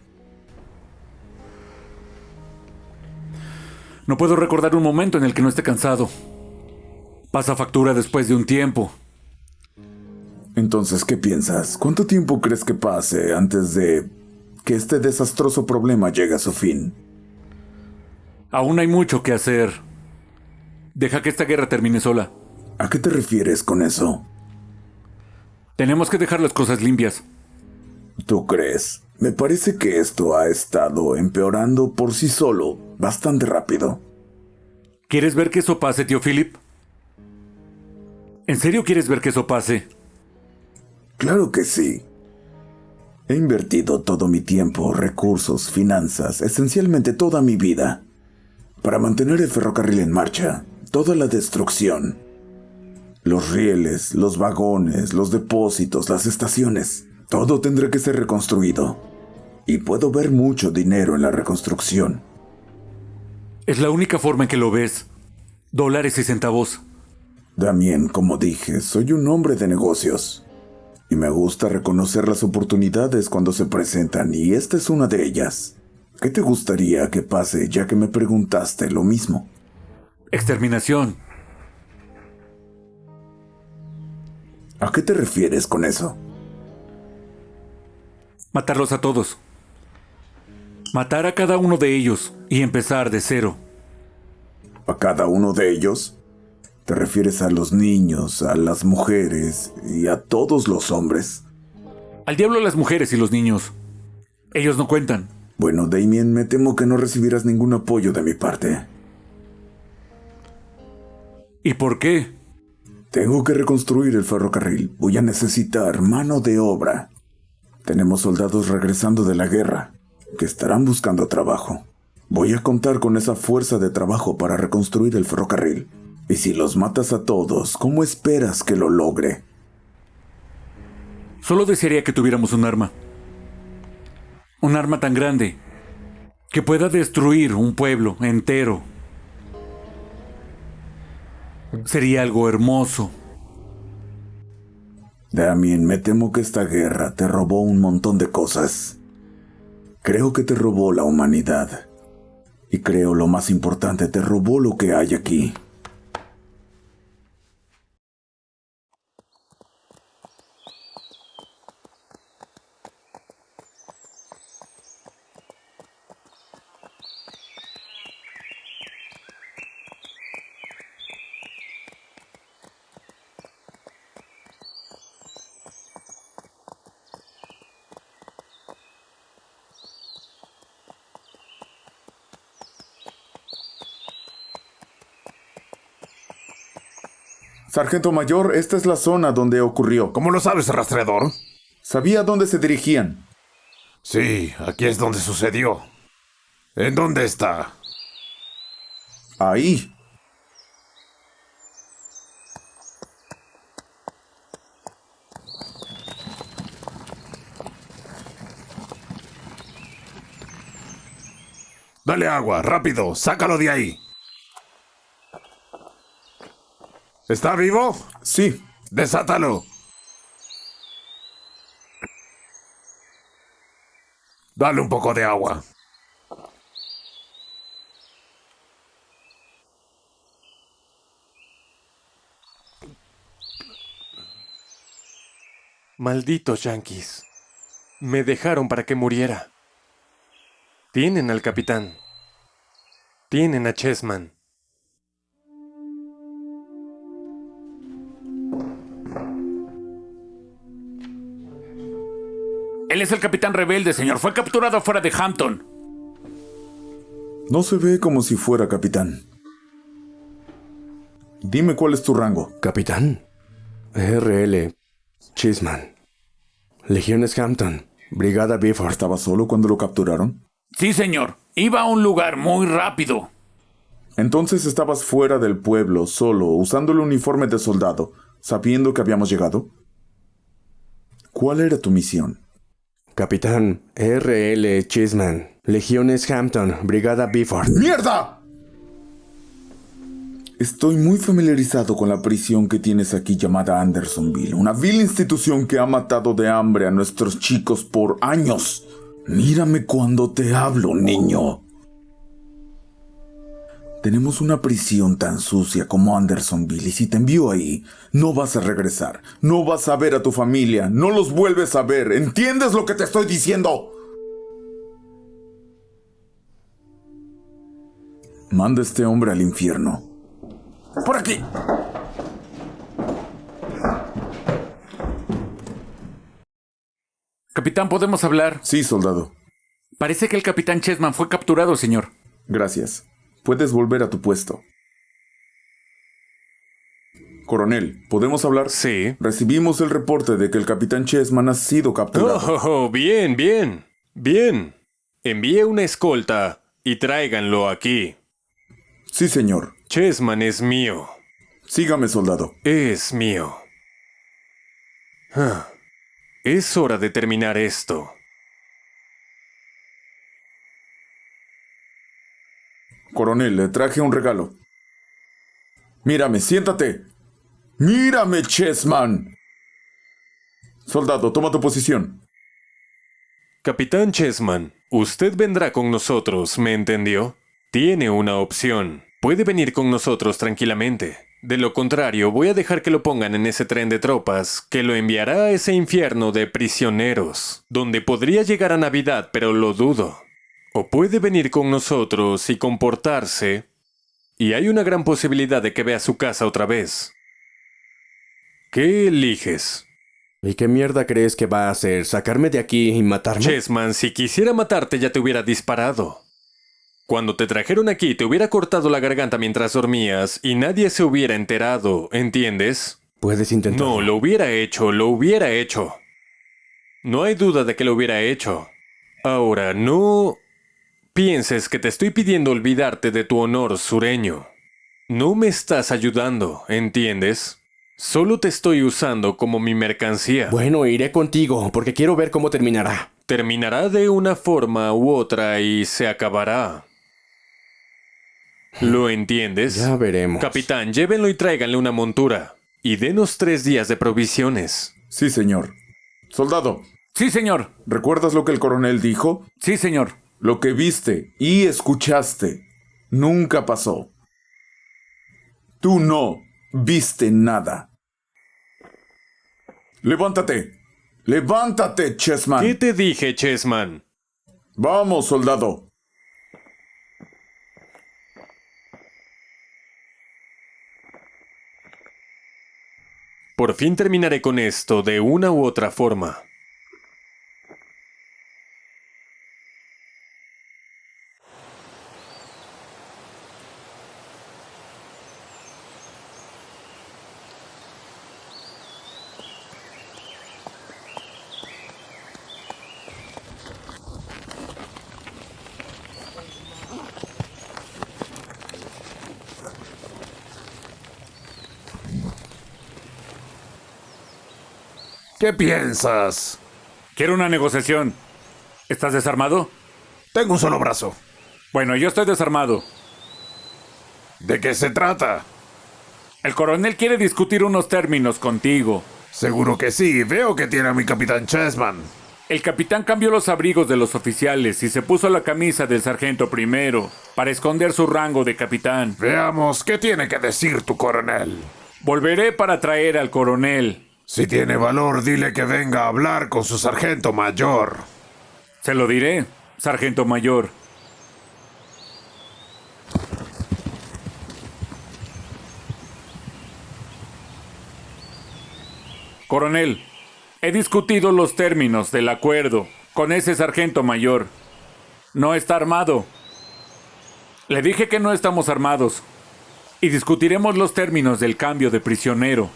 No puedo recordar un momento en el que no esté cansado. Pasa factura después de un tiempo. Entonces, ¿qué piensas? ¿Cuánto tiempo crees que pase antes de que este desastroso problema llegue a su fin? Aún hay mucho que hacer. Deja que esta guerra termine sola. ¿A qué te refieres con eso? Tenemos que dejar las cosas limpias. ¿Tú crees? Me parece que esto ha estado empeorando por sí solo bastante rápido. ¿Quieres ver que eso pase, tío Philip? ¿En serio quieres ver que eso pase? Claro que sí. He invertido todo mi tiempo, recursos, finanzas, esencialmente toda mi vida, para mantener el ferrocarril en marcha. Toda la destrucción. Los rieles, los vagones, los depósitos, las estaciones. Todo tendrá que ser reconstruido. Y puedo ver mucho dinero en la reconstrucción. Es la única forma en que lo ves. Dólares y centavos. Damien, como dije, soy un hombre de negocios. Y me gusta reconocer las oportunidades cuando se presentan, y esta es una de ellas. ¿Qué te gustaría que pase ya que me preguntaste lo mismo? Exterminación. ¿A qué te refieres con eso? Matarlos a todos. Matar a cada uno de ellos y empezar de cero. ¿A cada uno de ellos? ¿Te refieres a los niños, a las mujeres y a todos los hombres? Al diablo las mujeres y los niños. Ellos no cuentan. Bueno, Damien, me temo que no recibirás ningún apoyo de mi parte. ¿Y por qué? Tengo que reconstruir el ferrocarril. Voy a necesitar mano de obra. Tenemos soldados regresando de la guerra, que estarán buscando trabajo. Voy a contar con esa fuerza de trabajo para reconstruir el ferrocarril. Y si los matas a todos, ¿cómo esperas que lo logre? Solo desearía que tuviéramos un arma. Un arma tan grande que pueda destruir un pueblo entero. Sería algo hermoso. Damien, me temo que esta guerra te robó un montón de cosas. Creo que te robó la humanidad. Y creo lo más importante, te robó lo que hay aquí. Sargento Mayor, esta es la zona donde ocurrió. ¿Cómo lo sabes, rastreador? Sabía dónde se dirigían. Sí, aquí es donde sucedió. ¿En dónde está? Ahí. Dale agua, rápido, sácalo de ahí. ¿Está vivo? Sí. Desátalo. Dale un poco de agua. Malditos yanquis. Me dejaron para que muriera. Tienen al capitán. Tienen a Chessman. Él es el capitán rebelde, señor. Fue capturado fuera de Hampton. No se ve como si fuera capitán. Dime cuál es tu rango. Capitán. R.L. Chisman. Legiones Hampton. Brigada Beaufort. ¿Estaba solo cuando lo capturaron? Sí, señor. Iba a un lugar muy rápido. Entonces estabas fuera del pueblo, solo, usando el uniforme de soldado, sabiendo que habíamos llegado. ¿Cuál era tu misión? Capitán R.L. Chisman. Legiones Hampton. Brigada Beaufort. ¡Mierda! Estoy muy familiarizado con la prisión que tienes aquí llamada Andersonville, una vil institución que ha matado de hambre a nuestros chicos por años. Mírame cuando te hablo, niño. Tenemos una prisión tan sucia como Andersonville y si te envío ahí, no vas a regresar, no vas a ver a tu familia, no los vuelves a ver. ¿Entiendes lo que te estoy diciendo? Manda a este hombre al infierno. ¡Por aquí! Capitán, ¿podemos hablar? Sí, soldado. Parece que el capitán Chessman fue capturado, señor. Gracias. Puedes volver a tu puesto. Coronel, ¿podemos hablar? Sí. Recibimos el reporte de que el capitán Chessman ha sido capturado. Oh, bien, bien. Bien. Envíe una escolta y tráiganlo aquí. Sí, señor. Chessman es mío. Sígame, soldado. Es mío. Es hora de terminar esto. Coronel, le traje un regalo. Mírame, siéntate. Mírame, Chessman. Soldado, toma tu posición. Capitán Chessman, usted vendrá con nosotros, ¿me entendió? Tiene una opción. Puede venir con nosotros tranquilamente. De lo contrario, voy a dejar que lo pongan en ese tren de tropas que lo enviará a ese infierno de prisioneros, donde podría llegar a Navidad, pero lo dudo. O puede venir con nosotros y comportarse, y hay una gran posibilidad de que vea su casa otra vez. ¿Qué eliges? ¿Y qué mierda crees que va a hacer? ¿Sacarme de aquí y matarme? Chessman, si quisiera matarte ya te hubiera disparado. Cuando te trajeron aquí te hubiera cortado la garganta mientras dormías y nadie se hubiera enterado, ¿entiendes? Puedes intentarlo. No, lo hubiera hecho, lo hubiera hecho. No hay duda de que lo hubiera hecho. Ahora, no pienses que te estoy pidiendo olvidarte de tu honor sureño. No me estás ayudando, ¿entiendes? Solo te estoy usando como mi mercancía. Bueno, iré contigo, porque quiero ver cómo terminará. Terminará de una forma u otra y se acabará. ¿Lo entiendes? Ya veremos. Capitán, llévenlo y tráiganle una montura. Y denos 3 días de provisiones. Sí, señor. Soldado, Sí, señor. ¿recuerdas lo que el coronel dijo? Sí, señor. Lo que viste y escuchaste nunca pasó. Tú no viste nada. ¡Levántate! ¡Levántate, Chessman! ¿Qué te dije, Chessman? Vamos, soldado. Por fin terminaré con esto de una u otra forma. ¿Qué piensas? Quiero una negociación. ¿Estás desarmado? Tengo un solo brazo. Bueno, yo estoy desarmado. ¿De qué se trata? El coronel quiere discutir unos términos contigo. Seguro que sí. Veo que tiene a mi capitán Chessman. El capitán cambió los abrigos de los oficiales y se puso la camisa del sargento primero para esconder su rango de capitán. Veamos qué tiene que decir tu coronel. Volveré para traer al coronel. Si tiene valor, dile que venga a hablar con su sargento mayor. Se lo diré, sargento mayor. Coronel, he discutido los términos del acuerdo con ese sargento mayor. No está armado. Le dije que no estamos armados. Y discutiremos los términos del cambio de prisionero.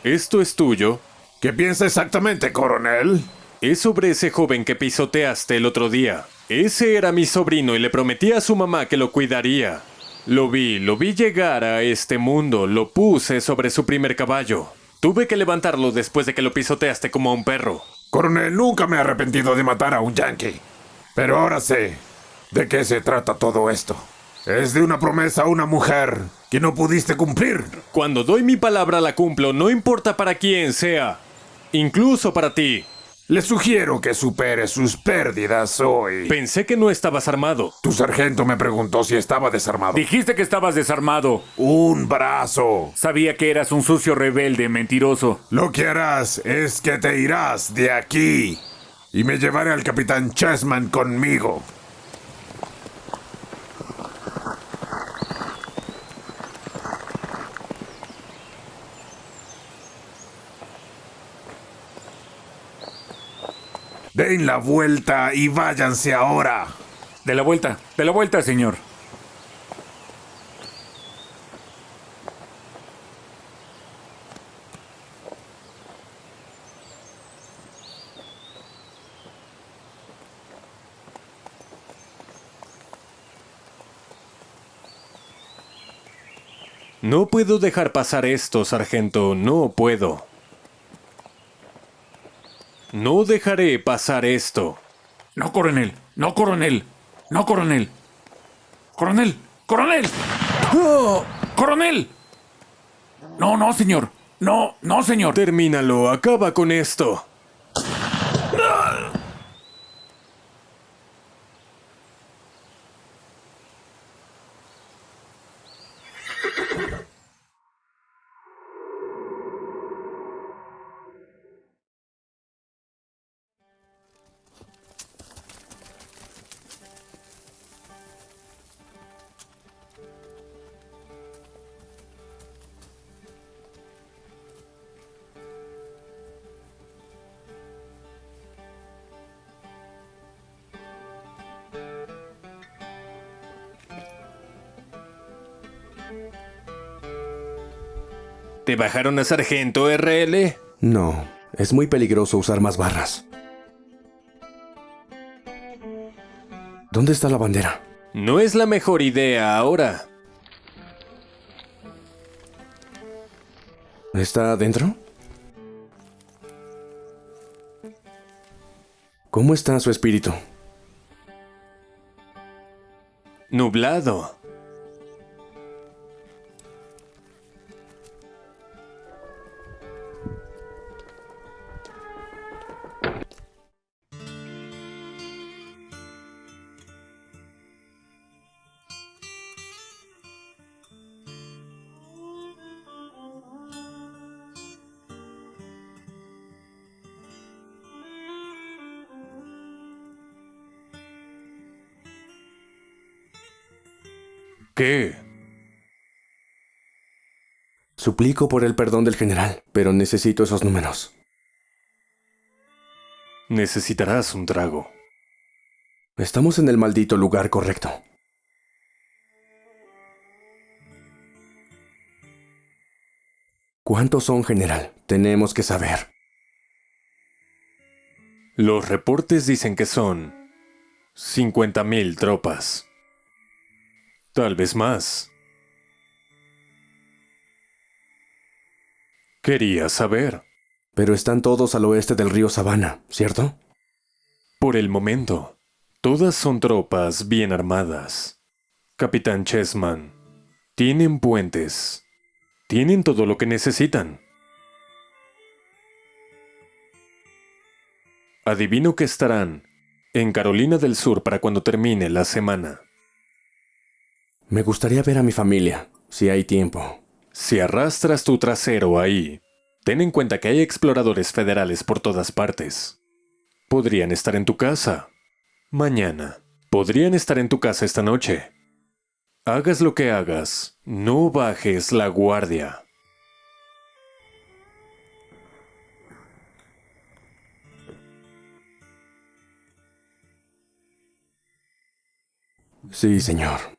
¿Esto es tuyo? ¿Qué piensa exactamente, coronel? Es sobre ese joven que pisoteaste el otro día. Ese era mi sobrino y le prometí a su mamá que lo cuidaría. Lo vi llegar a este mundo, lo puse sobre su primer caballo. Tuve que levantarlo después de que lo pisoteaste como a un perro. Coronel, nunca me he arrepentido de matar a un yankee. Pero ahora sé de qué se trata todo esto. Es de una promesa a una mujer que no pudiste cumplir. Cuando doy mi palabra la cumplo, no importa para quién sea. Incluso para ti. Le sugiero que supere sus pérdidas hoy. Pensé que no estabas armado. Tu sargento me preguntó si estaba desarmado. Dijiste que estabas desarmado. Un brazo. Sabía que eras un sucio rebelde, mentiroso. Lo que harás es que te irás de aquí. Y me llevaré al capitán Chessman conmigo. Den la vuelta y váyanse ahora. De la vuelta, señor. No puedo dejar pasar esto, sargento, no puedo. No dejaré pasar esto. No, coronel. No, coronel. No, coronel. Coronel. Coronel. Coronel. No, no, señor. No, no, señor. Termínalo, acaba con esto. ¿Te bajaron a sargento, RL? No, es muy peligroso usar más barras. ¿Dónde está la bandera? No es la mejor idea ahora. ¿Está adentro? ¿Cómo está su espíritu? Nublado. ¿Qué? Suplico por el perdón del general, pero necesito esos números. Necesitarás un trago. Estamos en el maldito lugar correcto. ¿Cuántos son, general? Tenemos que saber. Los reportes dicen que son 50,000 tropas. Tal vez más. Quería saber. Pero están todos al oeste del río Savannah, ¿cierto? Por el momento, todas son tropas bien armadas. Capitán Chessman, tienen puentes. Tienen todo lo que necesitan. Adivino que estarán en Carolina del Sur para cuando termine la semana. Me gustaría ver a mi familia, si hay tiempo. Si arrastras tu trasero ahí, ten en cuenta que hay exploradores federales por todas partes. Podrían estar en tu casa mañana. Podrían estar en tu casa esta noche. Hagas lo que hagas, no bajes la guardia. Sí, señor.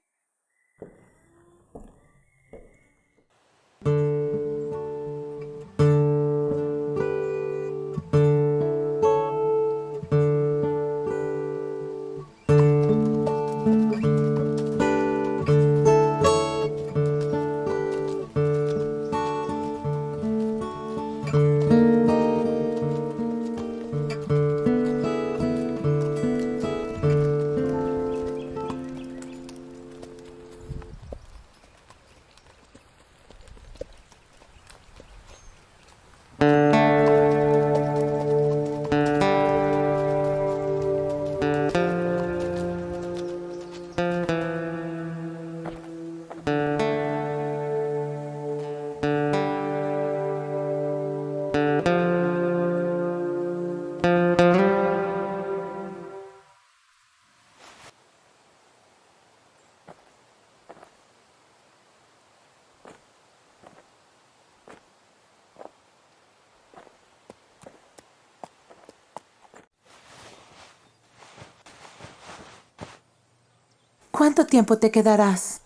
¿Cuánto tiempo te quedarás?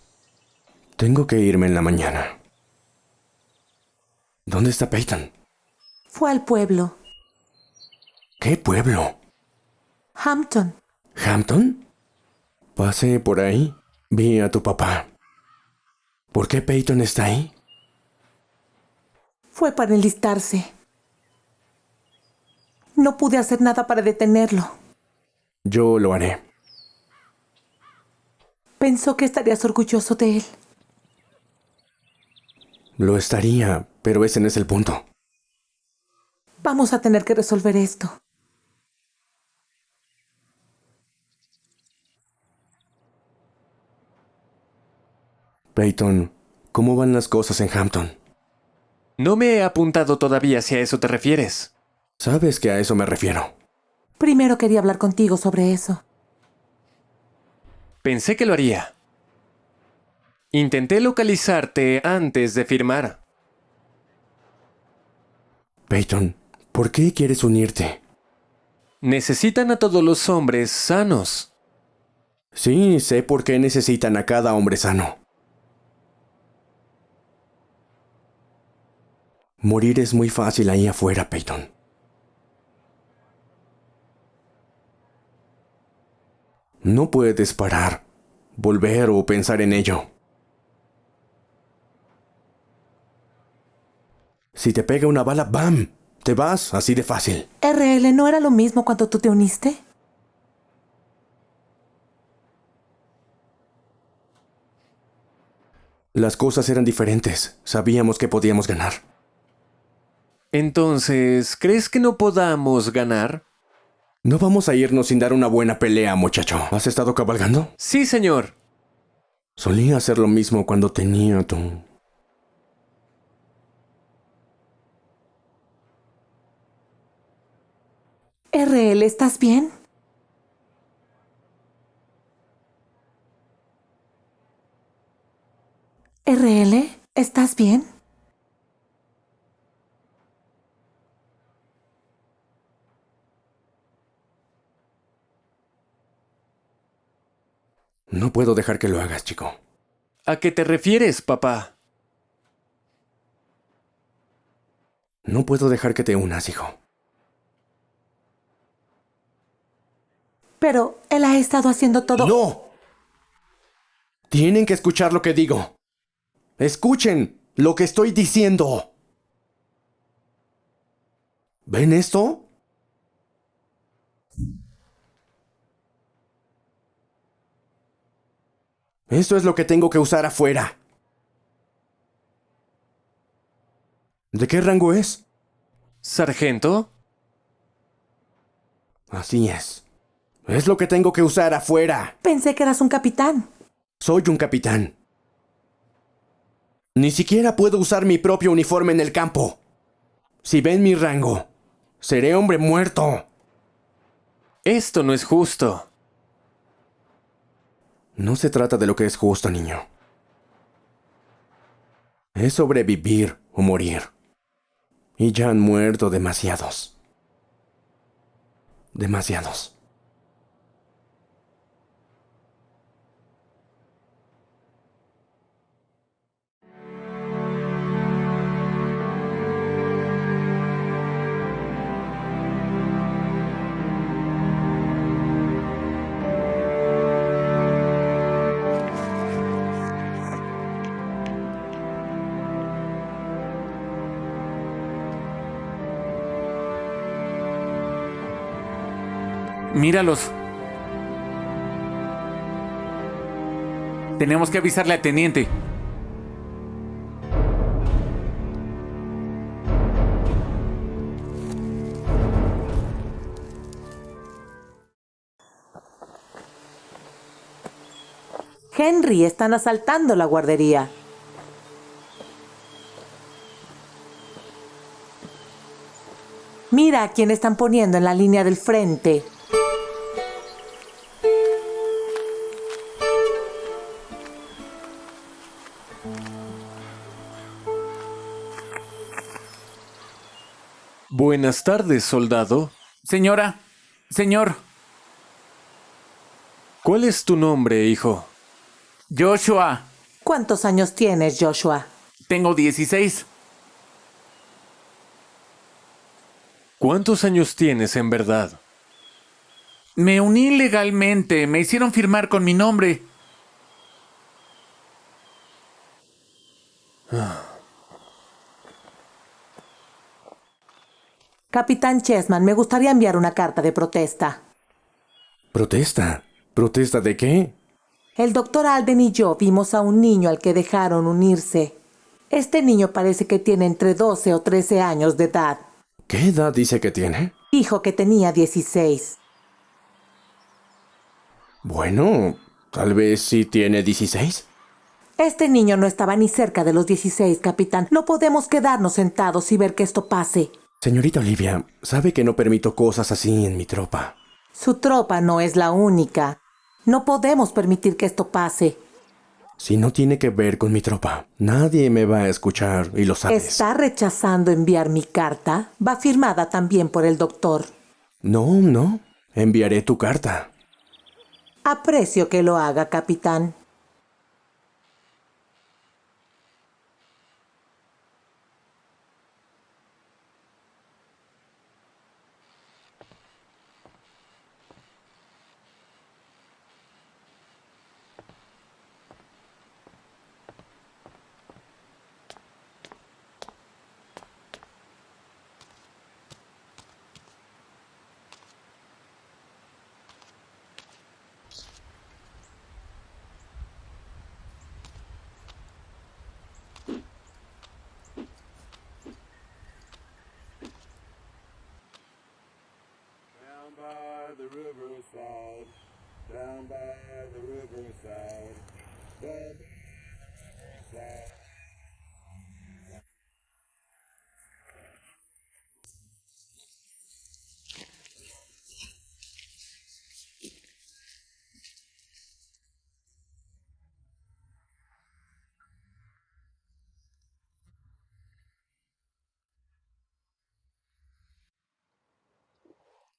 Tengo que irme en la mañana. ¿Dónde está Peyton? Fue al pueblo. ¿Qué pueblo? Hampton. ¿Hampton? Pasé por ahí. Vi a tu papá. ¿Por qué Peyton está ahí? Fue para enlistarse. No pude hacer nada para detenerlo. Yo lo haré. Pensó que estarías orgulloso de él. Lo estaría, pero ese no es el punto. Vamos a tener que resolver esto. Peyton, ¿cómo van las cosas en Hampton? No me he apuntado todavía si a eso te refieres. Sabes que a eso me refiero. Primero quería hablar contigo sobre eso. Pensé que lo haría. Intenté localizarte antes de firmar. Peyton, ¿por qué quieres unirte? Necesitan a todos los hombres sanos. Sí, sé por qué necesitan a cada hombre sano. Morir es muy fácil ahí afuera, Peyton. No puedes parar, volver o pensar en ello. Si te pega una bala, ¡bam! Te vas, así de fácil. RL, ¿no era lo mismo cuando tú te uniste? Las cosas eran diferentes. Sabíamos que podíamos ganar. Entonces, ¿crees que no podamos ganar? No vamos a irnos sin dar una buena pelea, muchacho. ¿Has estado cabalgando? Sí, señor. Solía hacer lo mismo cuando tenía tu... RL, ¿estás bien? RL, ¿estás bien? No puedo dejar que lo hagas, chico. ¿A qué te refieres, papá? No puedo dejar que te unas, hijo. Pero él ha estado haciendo todo... ¡No! Tienen que escuchar lo que digo. Escuchen lo que estoy diciendo. ¿Ven esto? Esto es lo que tengo que usar afuera. ¿De qué rango es? ¿Sargento? Así es. Es lo que tengo que usar afuera. Pensé que eras un capitán. Soy un capitán. Ni siquiera puedo usar mi propio uniforme en el campo. Si ven mi rango, seré hombre muerto. Esto no es justo. No se trata de lo que es justo, niño. Es sobrevivir o morir. Y ya han muerto demasiados. Demasiados. Míralos. Tenemos que avisarle al teniente. Henry, están asaltando la guardería. Mira a quién están poniendo en la línea del frente. Buenas tardes, soldado. Señora, señor, ¿Cuál es tu nombre, hijo? Joshua, ¿Cuántos años tienes, Joshua? tengo 16. ¿Cuántos años tienes en verdad? Me uní legalmente, me hicieron firmar con mi nombre. Capitán Chessman, me gustaría enviar una carta de protesta. ¿Protesta? ¿Protesta de qué? El doctor Alden y yo vimos a un niño al que dejaron unirse. Este niño parece que tiene entre 12 o 13 años de edad. ¿Qué edad dice que tiene? Dijo que tenía 16. Bueno, tal vez sí tiene 16. Este niño no estaba ni cerca de los 16, capitán. No podemos quedarnos sentados y ver que esto pase. Señorita Olivia, sabe que no permito cosas así en mi tropa. Su tropa no es la única. No podemos permitir que esto pase. Si no tiene que ver con mi tropa, nadie me va a escuchar y lo sabes. ¿Está rechazando enviar mi carta? Va firmada también por el doctor. No. Enviaré tu carta. Aprecio que lo haga, capitán.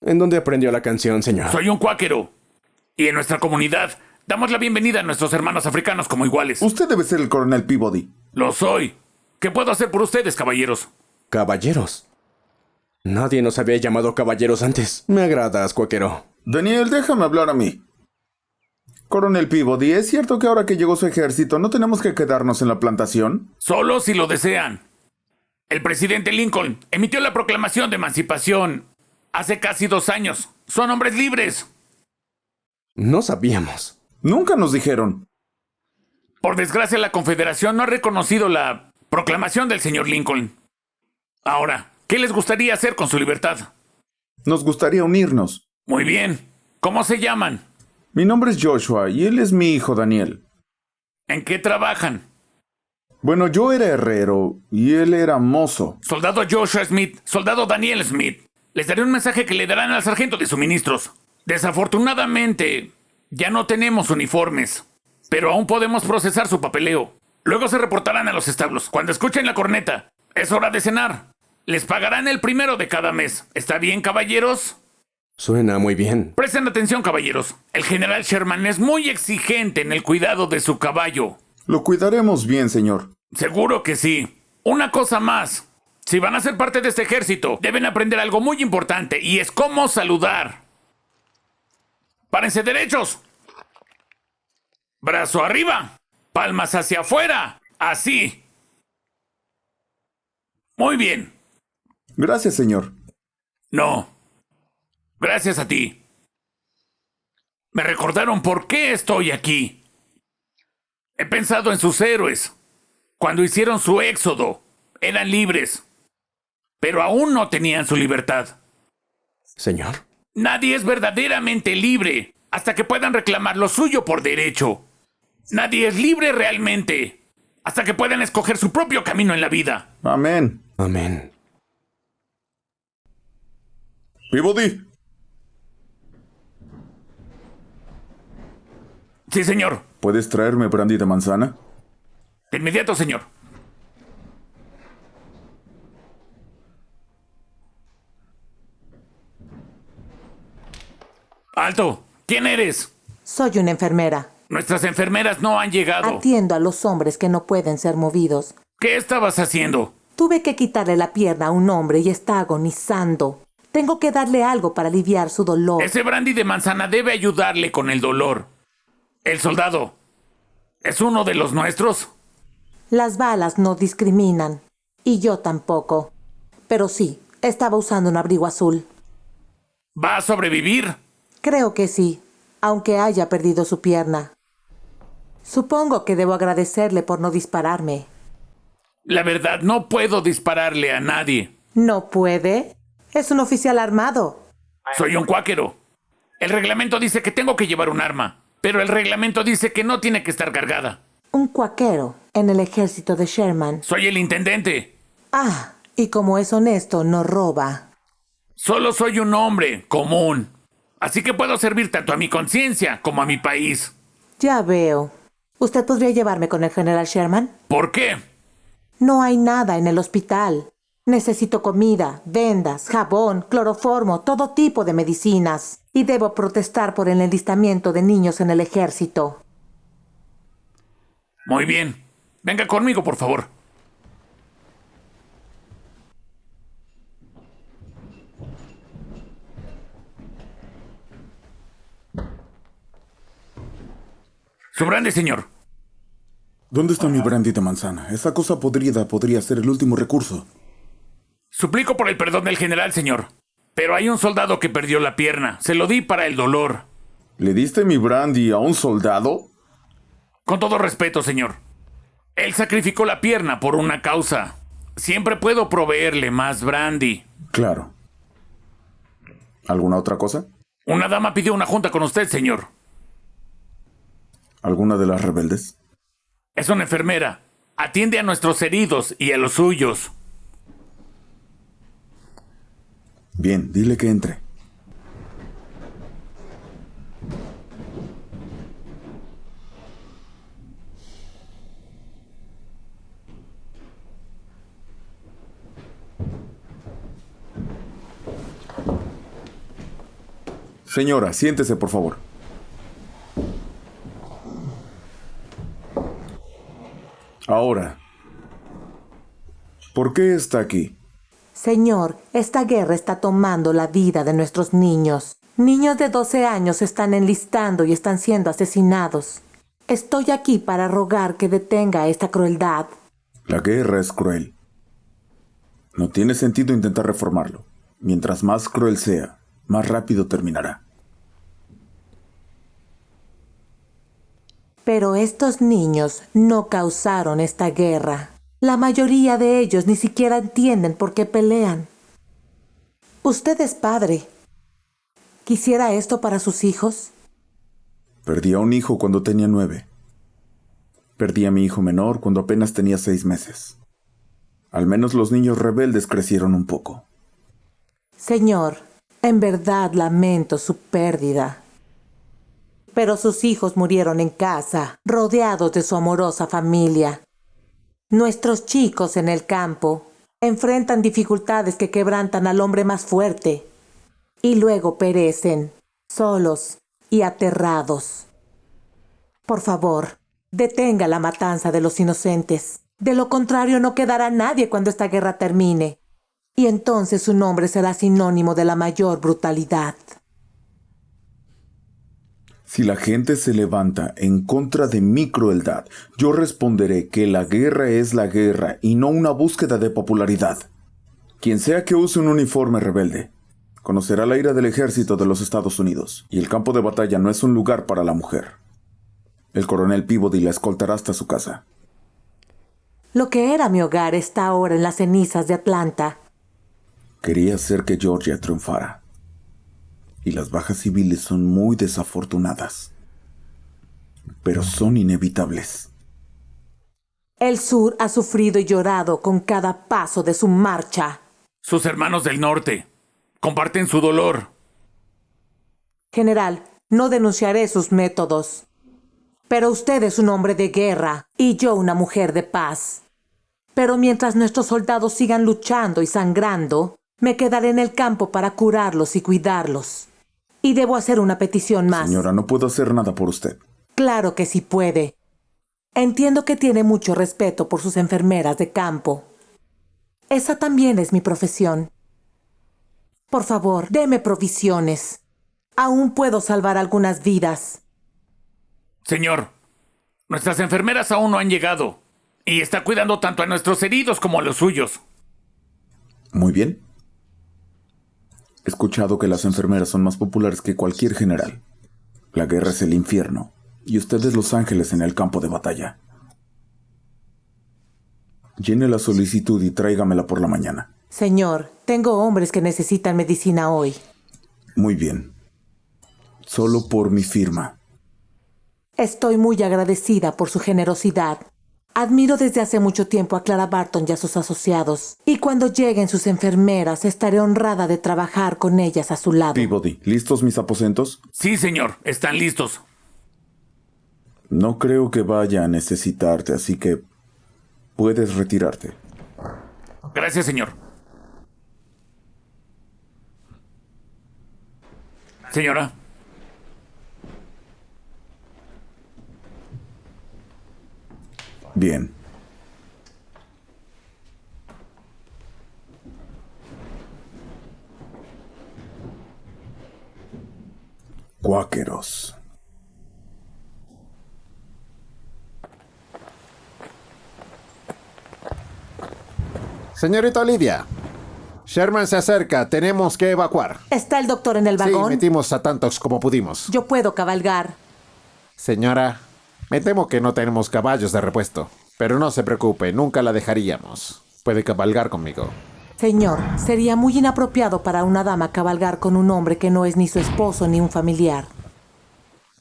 ¿En dónde aprendió la canción, señor? Soy un cuáquero. Y en nuestra comunidad damos la bienvenida a nuestros hermanos africanos como iguales. Usted debe ser el coronel Peabody. Lo soy. ¿Qué puedo hacer por ustedes, caballeros? Caballeros. Nadie nos había llamado caballeros antes. Me agradas, cuáquero. Daniel, déjame hablar a mí. Coronel Peabody, ¿es cierto que ahora que llegó su ejército no tenemos que quedarnos en la plantación? Solo si lo desean. El presidente Lincoln emitió la proclamación de emancipación hace casi 2 años. Son hombres libres. No sabíamos. Nunca nos dijeron. Por desgracia, la Confederación no ha reconocido la proclamación del señor Lincoln. Ahora, ¿qué les gustaría hacer con su libertad? Nos gustaría unirnos. Muy bien. ¿Cómo se llaman? Mi nombre es Joshua y él es mi hijo Daniel. ¿En qué trabajan? Bueno, yo era herrero y él era mozo. Soldado Joshua Smith, soldado Daniel Smith. Les daré un mensaje que le darán al sargento de suministros. Desafortunadamente, ya no tenemos uniformes, pero aún podemos procesar su papeleo. Luego se reportarán a los establos. Cuando escuchen la corneta, es hora de cenar. Les pagarán el 1 de cada mes. ¿Está bien, caballeros? Suena muy bien. Presten atención, caballeros. El general Sherman es muy exigente en el cuidado de su caballo. Lo cuidaremos bien, señor. Seguro que sí. Una cosa más. Si van a ser parte de este ejército, deben aprender algo muy importante, y es cómo saludar. ¡Párense derechos! Brazo arriba. Palmas hacia afuera. Así. Muy bien. Gracias, señor. No. Gracias a ti. Me recordaron por qué estoy aquí. He pensado en sus héroes. Cuando hicieron su éxodo, eran libres. Pero aún no tenían su libertad. Señor. Nadie es verdaderamente libre hasta que puedan reclamar lo suyo por derecho. Nadie es libre realmente hasta que puedan escoger su propio camino en la vida. Amén. Amén. Peabody. Sí, señor. ¿Puedes traerme brandy de manzana? De inmediato, señor. ¡Alto! ¿Quién eres? Soy una enfermera. Nuestras enfermeras no han llegado. Atiendo a los hombres que no pueden ser movidos. ¿Qué estabas haciendo? Tuve que quitarle la pierna a un hombre y está agonizando. Tengo que darle algo para aliviar su dolor. Ese brandy de manzana debe ayudarle con el dolor. El soldado. ¿Es uno de los nuestros? Las balas no discriminan. Y yo tampoco. Pero sí, Estaba usando un abrigo azul. ¿Va a sobrevivir? Creo que sí, aunque haya perdido su pierna. Supongo que debo agradecerle por no dispararme. La verdad, no puedo dispararle a nadie. ¿No puede? Es un oficial armado. Soy un cuáquero. El reglamento dice que tengo que llevar un arma, pero el reglamento dice que no tiene que estar cargada. Un cuáquero en el ejército de Sherman. Soy el intendente. Ah, y como es honesto, no roba. Solo soy un hombre común. Así que puedo servir tanto a mi conciencia como a mi país. Ya veo. ¿Usted podría llevarme con el general Sherman? ¿Por qué? No hay nada en el hospital. Necesito comida, vendas, jabón, cloroformo, todo tipo de medicinas. Y debo protestar por el enlistamiento de niños en el ejército. Muy bien. Venga conmigo, por favor. Su brandy, señor. ¿Dónde está mi brandy de manzana? Esa cosa podrida podría ser el último recurso. Suplico por el perdón del general, señor. Pero hay un soldado que perdió la pierna. Se lo di para el dolor. ¿Le diste mi brandy a un soldado? Con todo respeto, señor. Él sacrificó la pierna por una causa. Siempre puedo proveerle más brandy. Claro. ¿Alguna otra cosa? Una dama pidió una junta con usted, señor. ¿Alguna de las rebeldes? Es una enfermera. Atiende a nuestros heridos y a los suyos. Bien, dile que entre. Señora, siéntese, por favor. Ahora, ¿por qué está aquí? Señor, esta guerra está tomando la vida de nuestros niños. Niños de 12 años se están enlistando y están siendo asesinados. Estoy aquí para rogar que detenga esta crueldad. La guerra es cruel. No tiene sentido intentar reformarlo. Mientras más cruel sea, más rápido terminará. Pero estos niños no causaron esta guerra. La mayoría de ellos ni siquiera entienden por qué pelean. Usted es padre. ¿Quisiera esto para sus hijos? Perdí a un hijo cuando tenía 9. Perdí a mi hijo menor cuando apenas tenía 6 meses. Al menos los niños rebeldes crecieron un poco. Señor, en verdad lamento su pérdida. Pero sus hijos murieron en casa, rodeados de su amorosa familia. Nuestros chicos en el campo enfrentan dificultades que quebrantan al hombre más fuerte y luego perecen, solos y aterrados. Por favor, detenga la matanza de los inocentes. De lo contrario, no quedará nadie cuando esta guerra termine. Y entonces su nombre será sinónimo de la mayor brutalidad. Si la gente se levanta en contra de mi crueldad, yo responderé que la guerra es la guerra y no una búsqueda de popularidad. Quien sea que use un uniforme rebelde, conocerá la ira del ejército de los Estados Unidos, y el campo de batalla no es un lugar para la mujer. El coronel Peabody la escoltará hasta su casa. Lo que era mi hogar está ahora en las cenizas de Atlanta. Quería hacer que Georgia triunfara. Y las bajas civiles son muy desafortunadas. Pero son inevitables. El sur ha sufrido y llorado con cada paso de su marcha. Sus hermanos del norte comparten su dolor. General, no denunciaré sus métodos. Pero usted es un hombre de guerra y yo una mujer de paz. Pero mientras nuestros soldados sigan luchando y sangrando, me quedaré en el campo para curarlos y cuidarlos. Y debo hacer una petición más. Señora, no puedo hacer nada por usted. Claro que sí puede. Entiendo que tiene mucho respeto por sus enfermeras de campo. Esa también es mi profesión. Por favor, deme provisiones. Aún puedo salvar algunas vidas. Señor, nuestras enfermeras aún no han llegado. Y está cuidando tanto a nuestros heridos como a los suyos. Muy bien. He escuchado que las enfermeras son más populares que cualquier general. La guerra es el infierno, y usted es los ángeles en el campo de batalla. Llene la solicitud y tráigamela por la mañana. Señor, tengo hombres que necesitan medicina hoy. Muy bien. Solo por mi firma. Estoy muy agradecida por su generosidad. Admiro desde hace mucho tiempo a Clara Barton y a sus asociados. Y cuando lleguen sus enfermeras, estaré honrada de trabajar con ellas a su lado. Peabody, ¿listos mis aposentos? Sí, señor, están listos. No creo que vaya a necesitarte, así que puedes retirarte. Gracias, señor. Señora. Bien. Cuáqueros. Señorita Olivia, Sherman se acerca, tenemos que evacuar. ¿Está el doctor en el Sí, vagón? metimos a tantos como pudimos. Yo puedo cabalgar. Señora, me temo que no tenemos caballos de repuesto, pero no se preocupe, nunca la dejaríamos. Puede cabalgar conmigo. Señor, sería muy inapropiado para una dama cabalgar con un hombre que no es ni su esposo ni un familiar.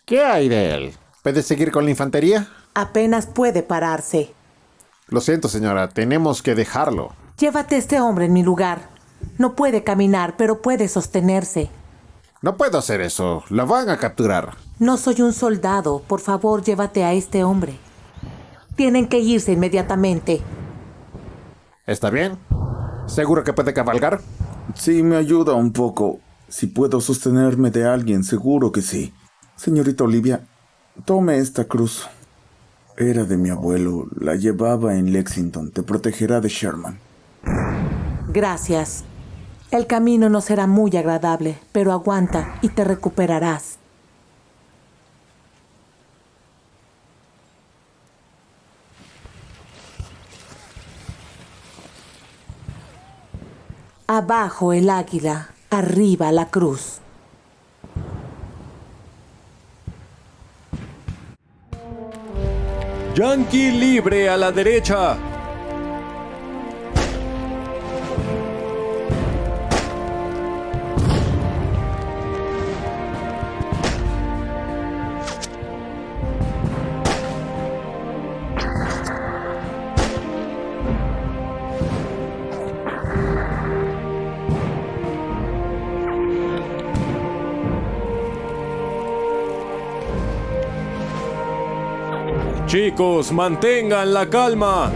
¿Qué hay de él? ¿Puede seguir con la infantería? Apenas puede pararse. Lo siento, señora, tenemos que dejarlo. Llévate a este hombre en mi lugar. No puede caminar, pero puede sostenerse. No puedo hacer eso, lo van a capturar. No soy un soldado. Por favor, llévate a este hombre. Tienen que irse inmediatamente. ¿Está bien? ¿Seguro que puede cabalgar? Sí, me ayuda un poco. Si puedo sostenerme de alguien, seguro que sí. Señorita Olivia, tome esta cruz. Era de mi abuelo. La llevaba en Lexington. Te protegerá de Sherman. Gracias. El camino no será muy agradable, pero aguanta y te recuperarás. Abajo el águila, arriba la cruz. Yankee libre a la derecha. Chicos, mantengan la calma.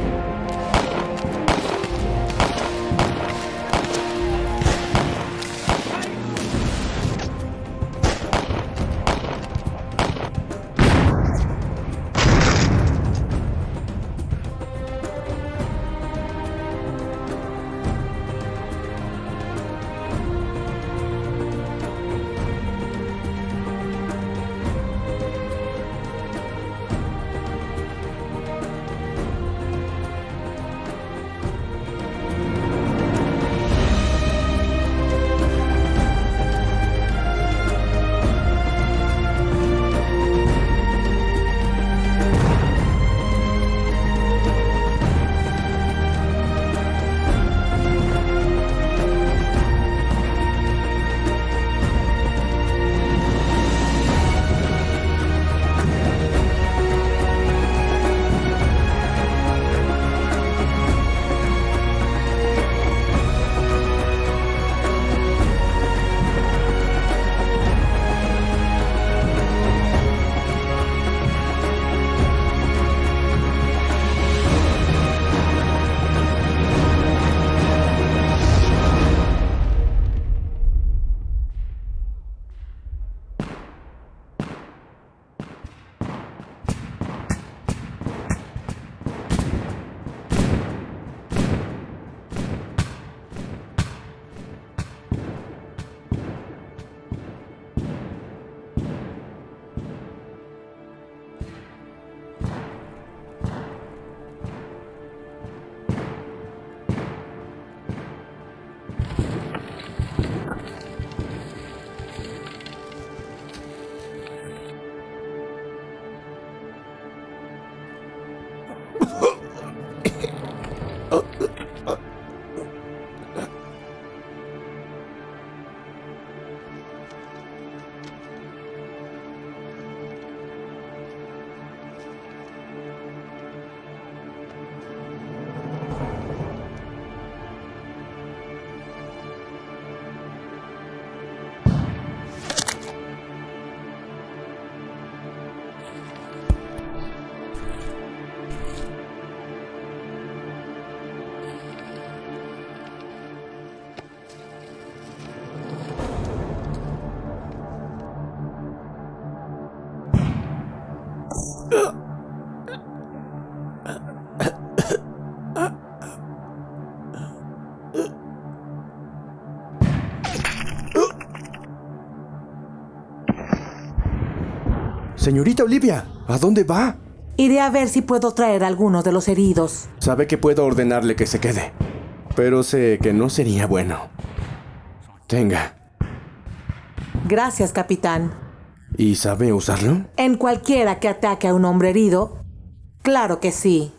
Señorita Olivia, ¿a dónde va? Iré a ver si puedo traer a algunos de los heridos. Sabe que puedo ordenarle que se quede, pero sé que no sería bueno. Tenga. Gracias, capitán. ¿Y sabe usarlo? En cualquiera que ataque a un hombre herido, claro que sí.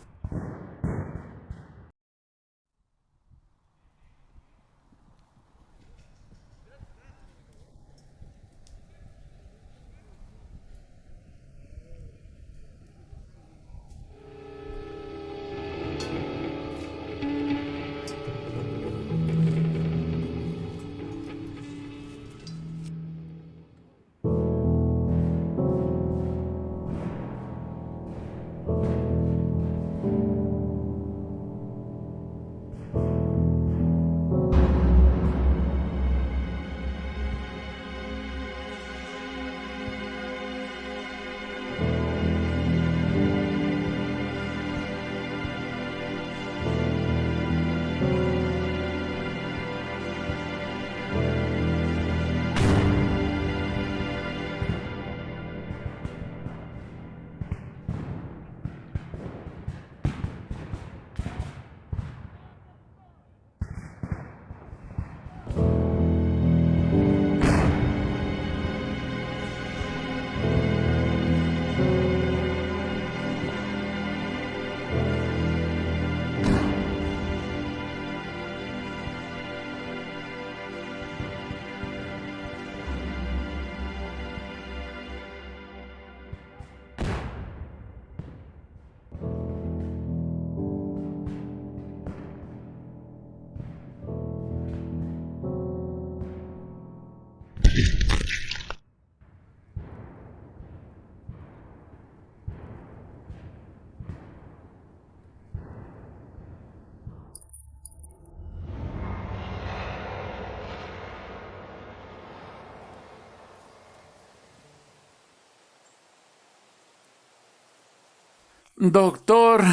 Doctor.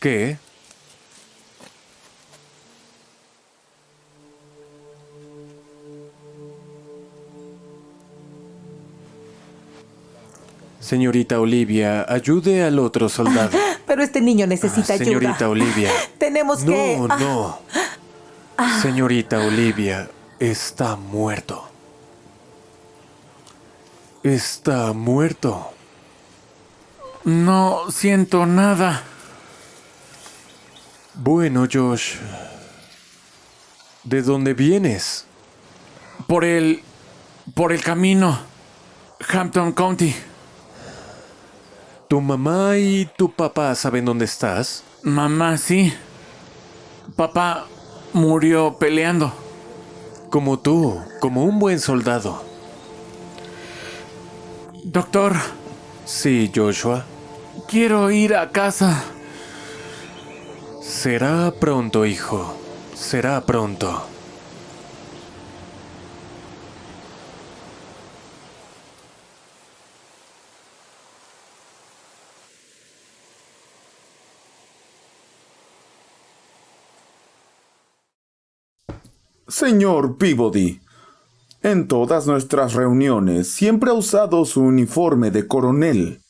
¿Qué? Señorita Olivia, ayude al otro soldado. Pero este niño necesita ayuda. Señorita Olivia. Tenemos que... No. Señorita Olivia, está muerto. Está muerto. No siento nada. Bueno, Josh. ¿De dónde vienes? Por el camino. Hampton County. ¿Tu mamá y tu papá saben dónde estás? Mamá, sí. Papá murió peleando. Como tú, como un buen soldado. Doctor, Sí, Joshua. quiero ir a casa. Será pronto, hijo. Será pronto. Señor Peabody, en todas nuestras reuniones siempre ha usado su uniforme de coronel.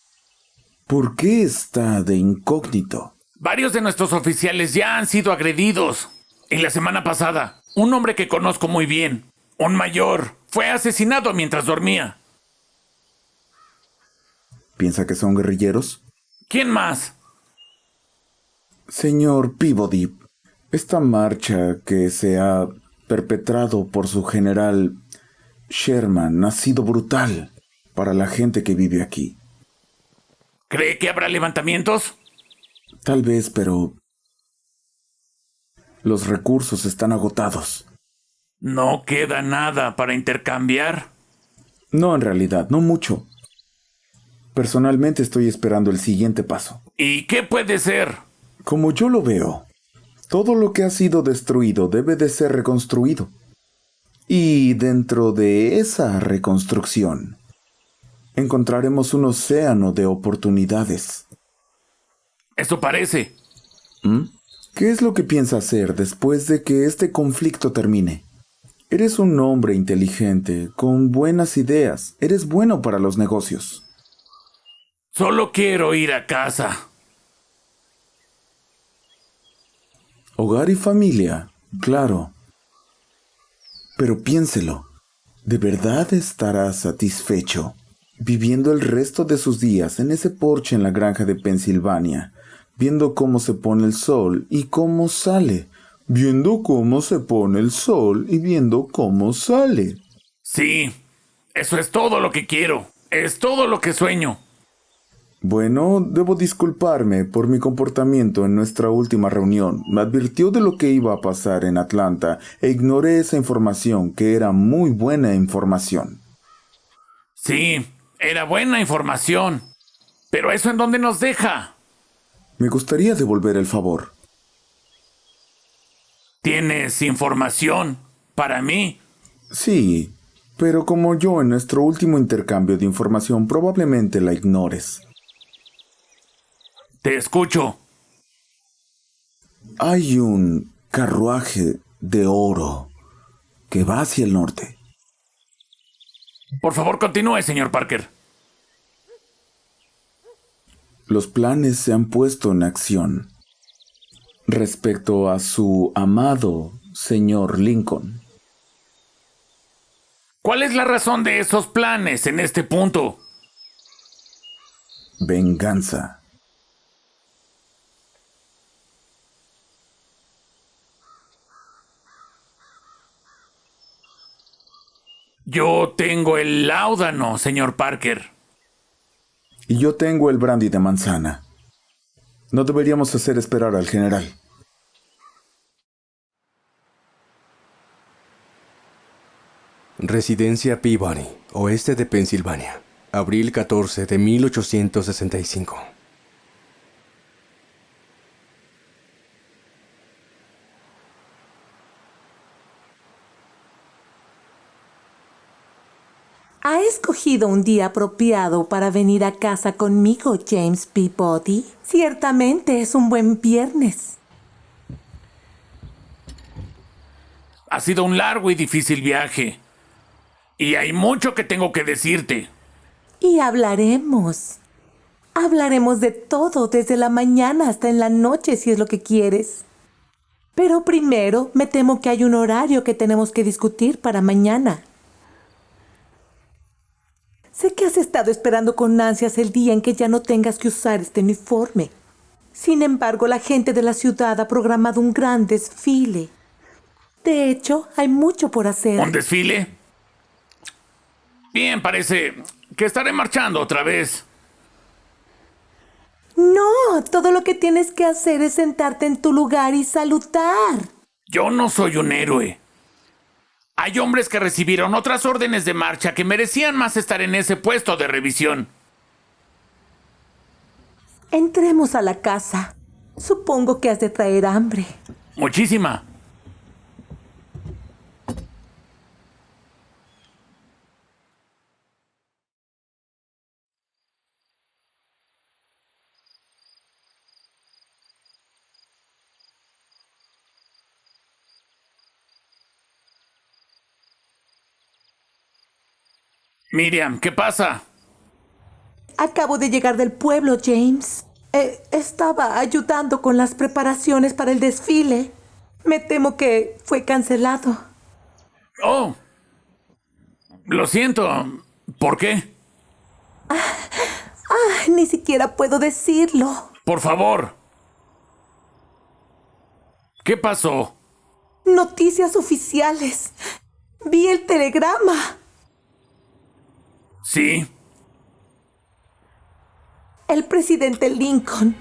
¿Por qué está de incógnito? Varios de nuestros oficiales ya han sido agredidos. Y la semana pasada, un hombre que conozco muy bien, un mayor, fue asesinado mientras dormía. ¿Piensa que son guerrilleros? ¿Quién más? Señor Peabody, esta marcha que se ha perpetrado por su general Sherman ha sido brutal para la gente que vive aquí. ¿Cree que habrá levantamientos? Tal vez, pero los recursos están agotados. ¿No queda nada para intercambiar? No, en realidad, no mucho. Personalmente estoy esperando el siguiente paso. ¿Y qué puede ser? Como yo lo veo, todo lo que ha sido destruido debe de ser reconstruido. Y dentro de esa reconstrucción, encontraremos un océano de oportunidades. Eso parece. ¿Qué es lo que piensa hacer después de que este conflicto termine? Eres un hombre inteligente, con buenas ideas. Eres bueno para los negocios. Solo quiero ir a casa. Hogar y familia, claro. Pero piénselo, ¿de verdad estará satisfecho viviendo el resto de sus días en ese porche en la granja de Pensilvania, viendo cómo se pone el sol y cómo sale, viendo cómo se pone el sol y viendo cómo sale? Sí, eso es todo lo que quiero. Es todo lo que sueño. Bueno, debo disculparme por mi comportamiento en nuestra última reunión. Me advirtió de lo que iba a pasar en Atlanta e ignoré esa información, que era muy buena información. Sí, era buena información. Pero ¿eso en dónde nos deja? Me gustaría devolver el favor. ¿Tienes información para mí? Sí, pero como yo en nuestro último intercambio de información probablemente la ignores. Te escucho. Hay un carruaje de oro que va hacia el norte. Por favor, continúe, señor Parker. Los planes se han puesto en acción respecto a su amado señor Lincoln. ¿Cuál es la razón de esos planes en este punto? Venganza. Yo tengo el láudano, señor Parker. Y yo tengo el brandy de manzana. No deberíamos hacer esperar al general. Residencia Peabody, oeste de Pensilvania, abril 14 de 1865. ¿Ha escogido un día apropiado para venir a casa conmigo, James Peabody? Ciertamente es un buen viernes. Ha sido un largo y difícil viaje. Y hay mucho que tengo que decirte. Y hablaremos. Hablaremos de todo, desde la mañana hasta en la noche, si es lo que quieres. Pero primero, me temo que hay un horario que tenemos que discutir para mañana. Sé que has estado esperando con ansias el día en que ya no tengas que usar este uniforme. Sin embargo, la gente de la ciudad ha programado un gran desfile. De hecho, hay mucho por hacer. ¿Un desfile? Bien, parece que estaré marchando otra vez. No, todo lo que tienes que hacer es sentarte en tu lugar y saludar. Yo no soy un héroe. Hay hombres que recibieron otras órdenes de marcha que merecían más estar en ese puesto de revisión. Entremos a la casa. Supongo que has de traer hambre. Muchísima. Miriam, ¿qué pasa? Acabo de llegar del pueblo, James. Estaba ayudando con las preparaciones para el desfile. Me temo que fue cancelado. Oh, lo siento. ¿Por qué? Ni siquiera puedo decirlo. Por favor. ¿Qué pasó? Noticias oficiales. Vi el telegrama. ¿Sí? El presidente Lincoln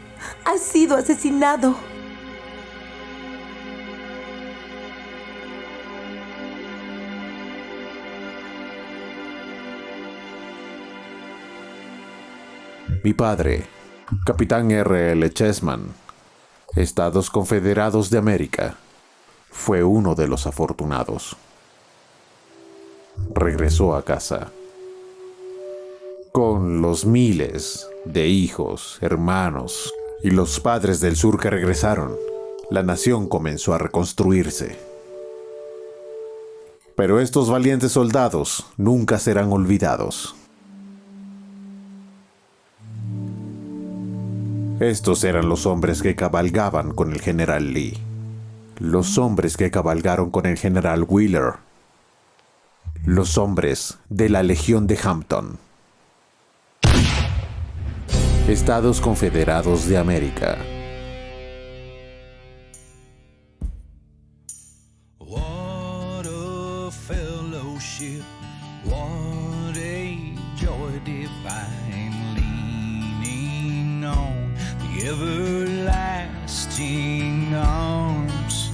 ha sido asesinado. Mi padre, Capitán R.L. Chessman, Estados Confederados de América, fue uno de los afortunados. Regresó a casa. Con los miles de hijos, hermanos y los padres del sur que regresaron, la nación comenzó a reconstruirse. Pero estos valientes soldados nunca serán olvidados. Estos eran los hombres que cabalgaban con el general Lee. Los hombres que cabalgaron con el general Wheeler. Los hombres de la Legión de Hampton. Estados Confederados de América. What a fellowship, what a joy divine, leaning on the everlasting arms.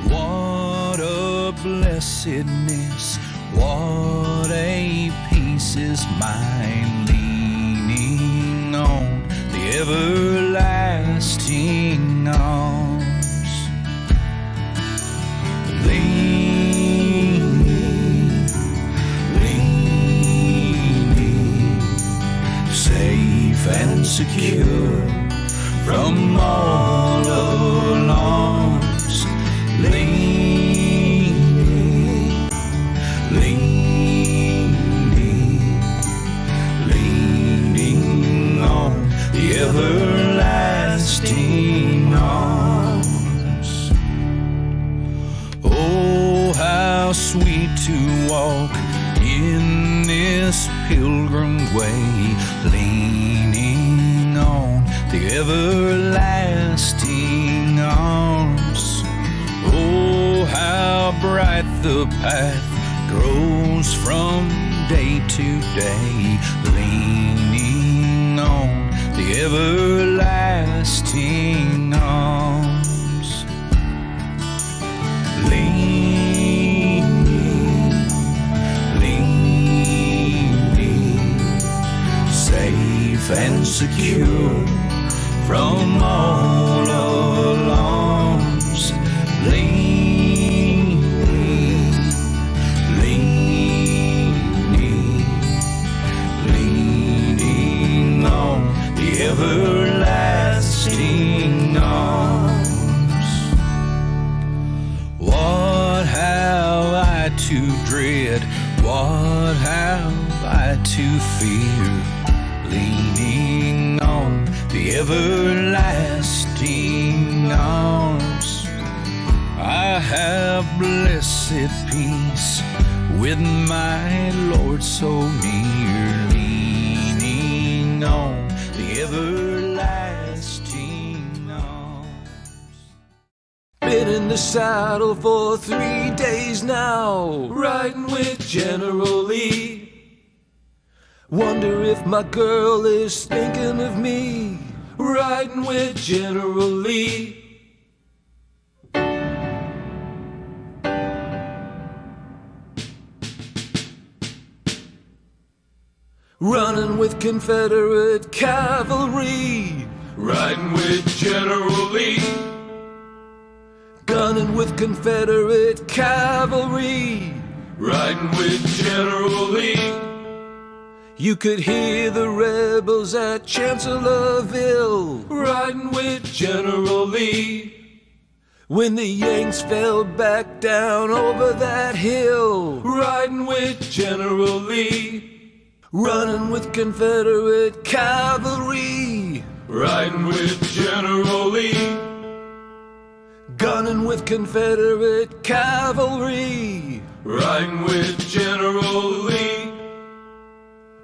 What a blessedness, what a peace is mine, leaning on the everlasting arms. Leaning, leaning, safe and secure from all alarms. Leaning, leaning, leaning on the everlasting arms. Oh, how sweet to walk in this pilgrim way, leaning on the everlasting arms. Oh, how bright the path grows from day to day, leaning on the everlasting arms. Leaning, leaning, safe and secure from all alarms. Leaning, leaning, leaning on the everlasting arms. What have I to dread? What have I to fear? Leaning on the everlasting arms. I have blessed peace with my Lord so near, leaning on the everlasting arms. Been in the saddle for 3 days now, riding with General Lee. Wonder if my girl is thinking of me, riding with General Lee. Running with Confederate cavalry, riding with General Lee. Gunning with Confederate cavalry, riding with General Lee. You could hear the rebels at Chancellorsville, riding with General Lee. When the Yanks fell back down over that hill, riding with General Lee. Running with Confederate cavalry, riding with General Lee. Gunning with Confederate cavalry, riding with General Lee.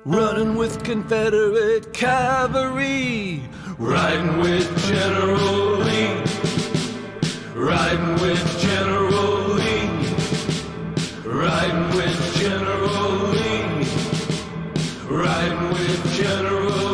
running with Confederate cavalry, riding with General Lee, riding with General Lee, riding with General Lee, riding with General Lee.